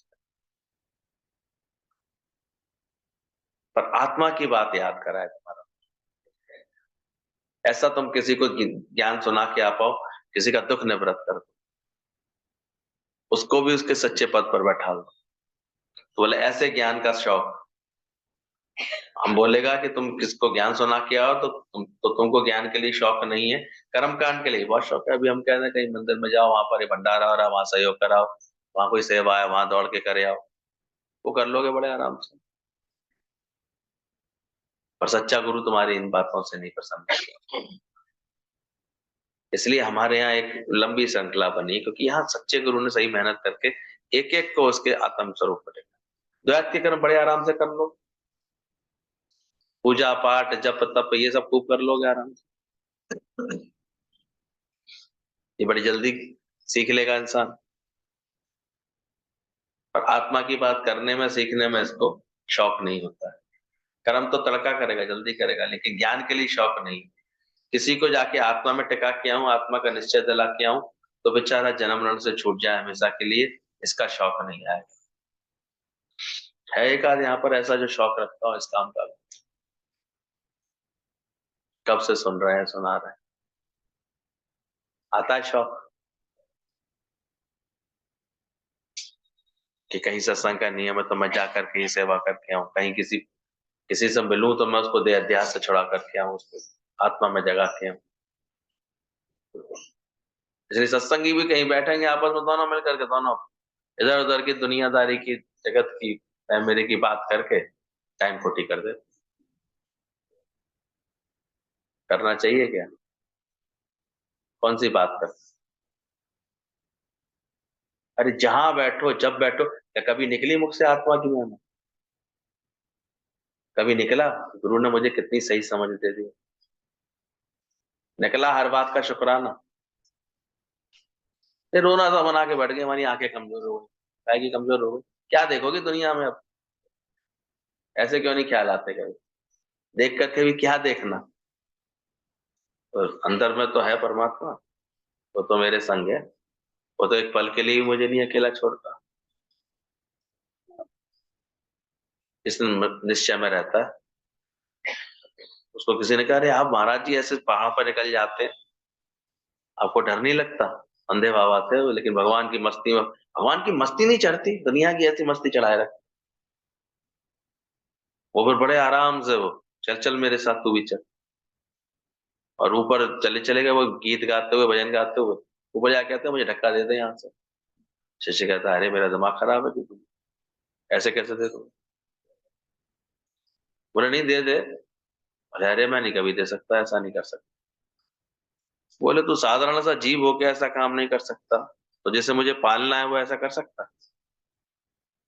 पर आत्मा की बात याद कराए तुम्हारा। ऐसा तुम किसी को ज्ञान सुना के आ पाओ, किसी का दुख निवृत्त कर दो, उसको भी उसके सच्चे पद पर बैठा दो। तो बोले ऐसे ज्ञान का शौक, हम बोलेगा कि तुम किसको ज्ञान सुना के आओ, तो तुमको ज्ञान के लिए शौक नहीं है, कर्म कांड के लिए बहुत शौक है। अभी हम कह रहे हैं कहीं मंदिर में जाओ, वहां पर ये भंडारा हो रहा है, वहां सहयोग कराओ, वहां कोई सेवा है वहां दौड़ के करे आओ, वो कर लोगे बड़े आराम से। पर सच्चा गुरु तुम्हारी इन बातों से नहीं पसंद है। इसलिए हमारे यहाँ एक लंबी श्रृंखला बनी, क्योंकि यहाँ सच्चे गुरु ने सही मेहनत करके एक एक को उसके आत्म स्वरूप बनेगा। द्वैत के कर्म बड़े आराम से कर लो, पूजा पाठ जप तप ये सब खूब कर लोगे आराम से, ये बड़ी जल्दी सीख लेगा इंसान। पर आत्मा की बात करने में, सीखने में इसको शौक नहीं होता है। कर्म तो तड़का करेगा, जल्दी करेगा, लेकिन ज्ञान के लिए शौक नहीं। किसी को जाके आत्मा में टिका के आऊं, आत्मा का निश्चय दिला के आऊं, तो बेचारा जन्म मरण से छूट जाए हमेशा के लिए, इसका शौक नहीं आएगा। है एक आध यहाँ पर ऐसा जो शौक रखता हो इस काम का, कब से सुन रहे हैं, सुना रहे हैं, आता है शौक। कि कहीं सत्संग का नियम है तो मैं जा करके ही सेवा करके आऊं, कहीं किसी से मिलूं तो मैं उसको देहाध्यास से छुड़ा करके आऊं, उसको आत्मा में जगा के आऊं। इसलिए सत्संगी भी कहीं बैठेंगे आपस में, दोनों मिलकर के, दोनों इधर उधर की दुनियादारी की, जगत की, मेरे की बात करके टाइम खोटी कर दे। करना चाहिए क्या? कौन सी बात कर? अरे जहां बैठो, जब बैठो, क्या कभी निकली मुख से आत्मा की महिमा? कभी निकला? गुरु ने मुझे कितनी सही समझ दे दी, निकला हर बात का शुक्राना। फिर रोना सा बना के बैठ गए, हमारी आंखें कमजोर हो गई। काय की कमजोर हो गई? क्या देखोगे दुनिया में अब? ऐसे क्यों नहीं ख्याल आते कभी? देख करके भी क्या देखना? तो अंदर में तो है परमात्मा, वो तो मेरे संग है, वो तो एक पल के लिए भी मुझे नहीं अकेला छोड़ता। इस निश्चय में रहता है। उसको किसी ने कहा, अरे आप महाराज जी ऐसे पहाड़ पर निकल जाते हैं, आपको डर नहीं लगता? अंधे भाव आते हो, लेकिन भगवान की मस्ती में, भगवान की मस्ती नहीं चढ़ती, दुनिया की ऐसी मस्ती चढ़ाए रख। वो फिर बड़े आराम से, वो चल चल मेरे साथ तू भी चल, और ऊपर चले चले गए वो गीत गाते हुए, भजन गाते हुए। ऊपर जाके कहते हैं मुझे धक्का दे दे यहाँ से। शिष्य कहता है, अरे मेरा दिमाग खराब है कि तुम ऐसे कैसे दे दो? बोले नहीं, दे दे। अरे अरे मैं नहीं कभी दे सकता, ऐसा नहीं कर सकता। बोले तू साधारण सा जीव होके ऐसा काम नहीं कर सकता, तो जैसे मुझे पालना है वो ऐसा कर सकता?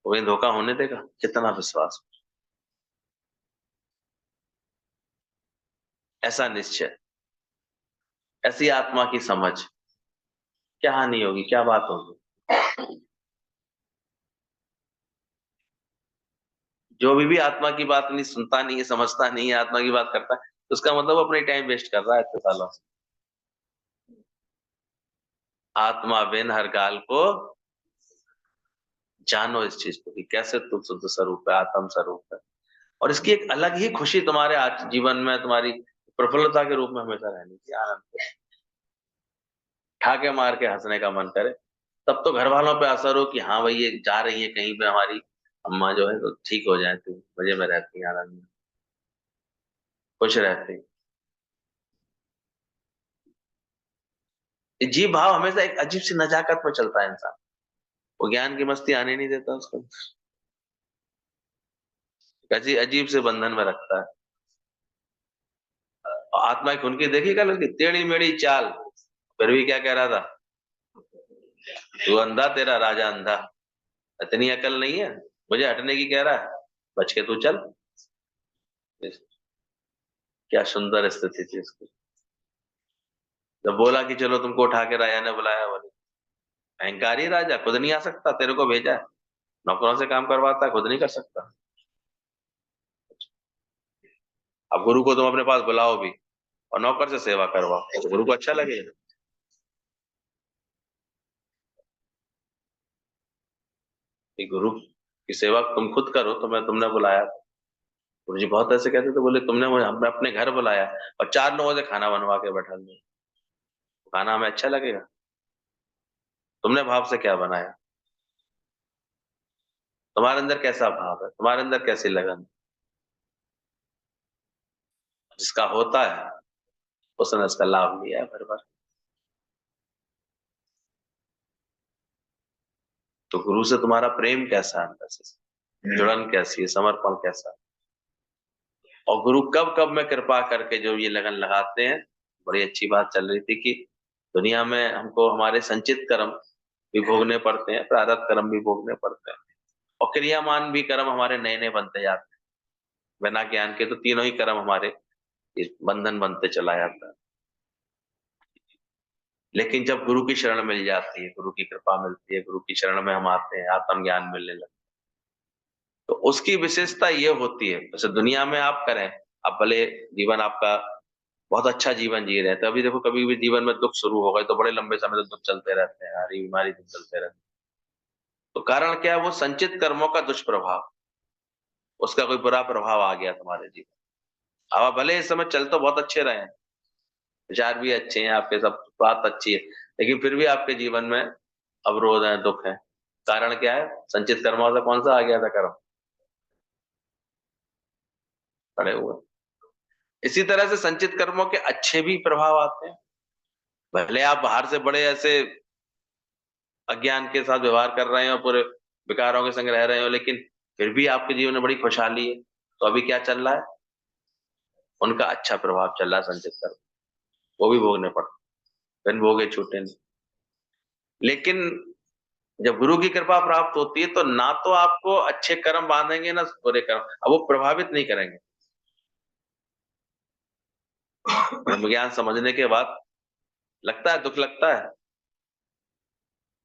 वो कहीं धोखा होने देगा? कितना विश्वास, ऐसा निश्चय, ऐसी आत्मा की समझ, क्या हानि होगी, क्या बात होगी? जो भी आत्मा की बात नहीं सुनता, नहीं है, समझता नहीं है, आत्मा की बात करता है, तो उसका मतलब वो अपने टाइम वेस्ट कर रहा है इतने सालों से। आत्मा बिन हर काल को जानो, इस चीज को कि कैसे तुम शुद्ध स्वरूप है, आत्म स्वरूप है, और इसकी एक अलग ही खुशी तुम्हारे आज जीवन में, तुम्हारी प्रफुल्लता के रूप में हमेशा रहनी चाहिए। आनंद ठाके मार के हंसने का मन करे, तब तो घर वालों पे असर हो कि हाँ भाई ये जा रही है कहीं पे, हमारी अम्मा जो है तो ठीक हो जाए, तो मजे में रहती है, आनंद में खुश रहती है। ये जीव भाव हमेशा एक अजीब सी नजाकत में चलता है इंसान, वो ज्ञान की मस्ती आने नहीं देता उसको, अजीब अजीब से बंधन में रखता है। और आत्मा की उनकी देखी कल उसकी टेढ़ी मेढ़ी चाल, फिर भी क्या कह रहा था, तू अंधा, तेरा राजा अंधा, इतनी अकल नहीं है, मुझे हटने की कह रहा है, बच के तू चल। क्या सुंदर स्थिति थी उसकी, जब बोला कि चलो तुमको उठा के राजा ने बुलाया, बोले अहंकारी राजा, खुद नहीं आ सकता, तेरे को भेजा है, नौकरों से काम करवाता है, खुद नहीं कर सकता। अब गुरु को तुम अपने पास बुलाओ भी और नौकर से सेवा करवाओ, तो गुरु को अच्छा लगेगा? कि गुरु की सेवा तुम खुद करो, तो मैं तुमने बुलाया। गुरु जी बहुत ऐसे कहते थे, बोले तुमने मुझे हमें अपने घर बुलाया और 4 लोगों से खाना बनवा के बैठा दिया, खाना हमें अच्छा लगेगा? तुमने भाव से क्या बनाया? तुम्हारे अंदर कैसा भाव है, तुम्हारे अंदर कैसी लगन? जिसका होता है उसने इसका लाभ लिया है भर भर। तो गुरु से तुम्हारा प्रेम कैसा है, अंदर से जुड़न कैसी है, समर्पण कैसा है? और गुरु कब कब में कृपा करके जो ये लगन लगाते हैं। बड़ी अच्छी बात चल रही थी कि दुनिया में हमको हमारे संचित कर्म भी भोगने पड़ते हैं, प्रारब्ध कर्म भी भोगने पड़ते हैं, और क्रियामान भी कर्म हमारे नए नए बनते जाते हैं। बिना ज्ञान के तो तीनों ही कर्म हमारे इस बंधन बनते चला जाता है। लेकिन जब गुरु की शरण मिल जाती है, गुरु की कृपा मिलती है, गुरु की शरण में हम आते हैं, आत्म ज्ञान मिलने लगता है, तो उसकी विशेषता ये होती है, जैसे दुनिया में आप करें, आप भले जीवन आपका बहुत अच्छा जीवन जी रहे हैं, तो अभी देखो कभी भी जीवन में दुख शुरू हो गए तो बड़े लंबे समय तक दुख चलते रहते हैं, हरी बीमारी दुख चलते रहते हैं। तो कारण क्या है? वो संचित कर्मों का दुष्प्रभाव, उसका कोई बुरा प्रभाव आ गया तुम्हारे जीवन। अब आप भले इस समय चल तो बहुत अच्छे रहे हैं, विचार भी अच्छे हैं आपके, सब बात अच्छी है, लेकिन फिर भी आपके जीवन में अवरोध है, दुख है, कारण क्या है? संचित कर्मों से कौन सा आ गया था कर्म? पड़े हुए। इसी तरह से संचित कर्मों के अच्छे भी प्रभाव आते हैं। भले आप बाहर से बड़े ऐसे अज्ञान के साथ व्यवहार कर रहे हो, पूरे विकारों के संग रह रहे हो, लेकिन फिर भी आपके जीवन में बड़ी खुशहाली है, तो अभी क्या चल रहा है? उनका अच्छा प्रभाव चल रहा है संचित कर्म, वो भी भोगने पड़ते, बिन भोगे छूटे नहीं। लेकिन जब गुरु की कृपा प्राप्त होती है तो ना तो आपको अच्छे कर्म बांधेंगे ना बुरे कर्म, अब वो प्रभावित नहीं करेंगे। ब्रह्म ज्ञान समझने के बाद लगता है, दुख लगता है,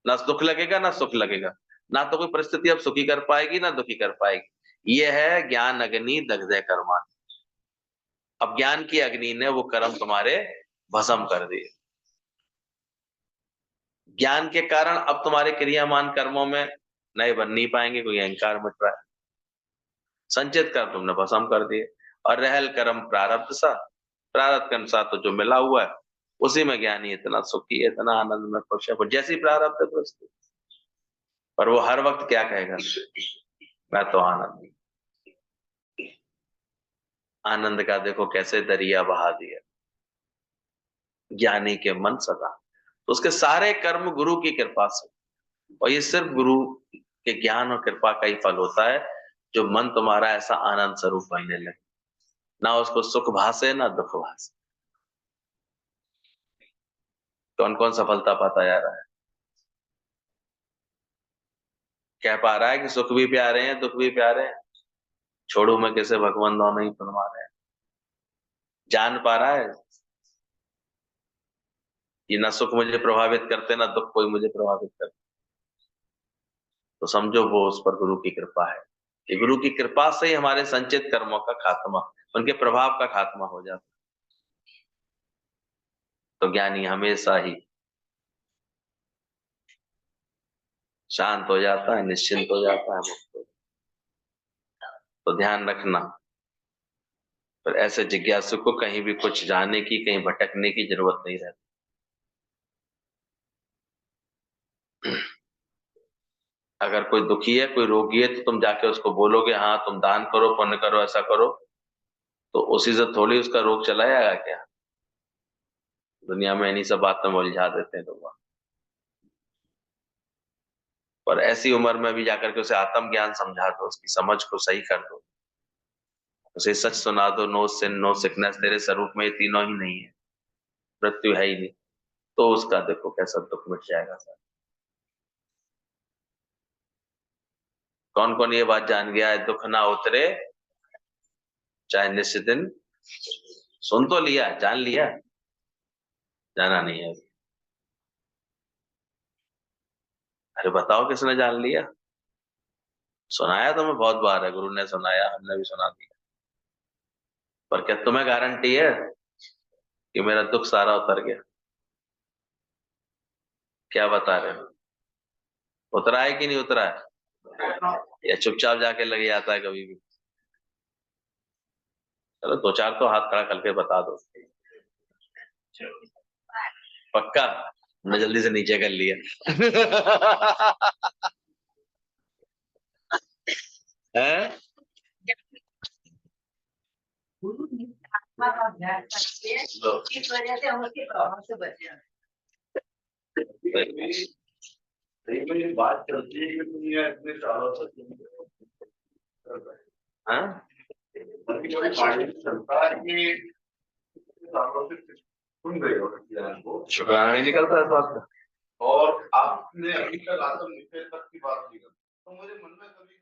ना दुख लगेगा ना सुख लगेगा, ना तो कोई परिस्थिति अब सुखी कर पाएगी ना दुखी कर पाएगी। ये है ज्ञान अग्नि दग्धे कर्मा। अब ज्ञान की अग्नि ने वो कर्म तुम्हारे भस्म कर दिए। ज्ञान के कारण अब तुम्हारे क्रियामान कर्मों में नए बन नहीं पाएंगे, कोई अहंकार मिट रहा है। संचित कर्म तुमने भस्म कर दिए, और रहल कर्म प्रारब्ध सा, प्रारब्ध के अनुसार तो जो मिला हुआ है उसी में ज्ञानी इतना सुखी है, इतना आनंद में खुश है, जैसी प्रारब्ध है परिस्थिति। पर वो हर वक्त क्या कहेगा? मैं तो आनंद। आनंद का देखो कैसे दरिया बहा दिया ज्ञानी के मन सदा। तो उसके सारे कर्म गुरु की कृपा से, और ये सिर्फ गुरु के ज्ञान और कृपा का ही फल होता है, जो मन तुम्हारा ऐसा आनंद स्वरूप बनने लगे, ना उसको सुख भासे ना दुख भासे। कौन कौन सफलता पाता जा रहा है? कह पा रहा है कि सुख भी प्यारे हैं दुख भी प्यारे हैं, छोड़ू मैं कैसे भगवान दोनों ही फरमा रहे हैं। जान पा रहा है कि ना सुख मुझे प्रभावित करते ना दुख कोई मुझे प्रभावित करते, तो समझो वो उस पर गुरु की कृपा है, कि गुरु की कृपा से ही हमारे संचित कर्मों का खात्मा, उनके प्रभाव का खात्मा हो जाता। तो ज्ञानी हमेशा ही शांत हो जाता है, निश्चिंत हो जाता है, मुक्त हो जाता है। तो ध्यान रखना, पर ऐसे जिज्ञासु को कहीं भी कुछ जाने की, कहीं भटकने की जरूरत नहीं रहती। अगर कोई दुखी है, कोई रोगी है, तो तुम जाके उसको बोलोगे हाँ तुम दान करो, पुण्य करो, ऐसा करो, तो उसी से थोड़ी उसका रोग चला जाएगा क्या? दुनिया में इन्हीं सब बातों में उलझा देते हैं लोग। पर ऐसी उम्र में भी जाकर के उसे आत्म ज्ञान समझा दो, उसकी समझ को सही कर दो, उसे सच सुना दो, नो सिन नो सिकनेस, तेरे स्वरूप में ये तीनों ही नहीं है, मृत्यु है ही नहीं, तो उसका देखो कैसा दुख मिट जाएगा सर। कौन कौन ये बात जान गया है? दुख ना उतरे चाहे निश्चित दिन। सुन तो लिया, जान लिया, जाना नहीं है। अरे बताओ किसने जान लिया? सुनाया तो मैं बहुत बार है, गुरु ने सुनाया, हमने भी सुना दिया, पर क्या तुम्हें गारंटी है कि मेरा दुख सारा उतर गया? क्या बता रहे हो? उतरा है कि नहीं उतरा है? या चुपचाप जाके लग जाता है कभी भी? चलो दो चार तो हाथ खड़ा करके बता दो। पक्का? मैं जल्दी से नीचे कर लिया। हैं? लो। इस वजह से हम उसके प्रभाव से बचे हैं। बात चलती है कि दुनिया इतने सालों से हाँ? चलता है कि सालों से सुन रहे हो को शुक्राना नहीं निकलता है इस बात का। और आपने अभी तक आत्म निषेध तक की बात नहीं कर, तो मुझे मन में कभी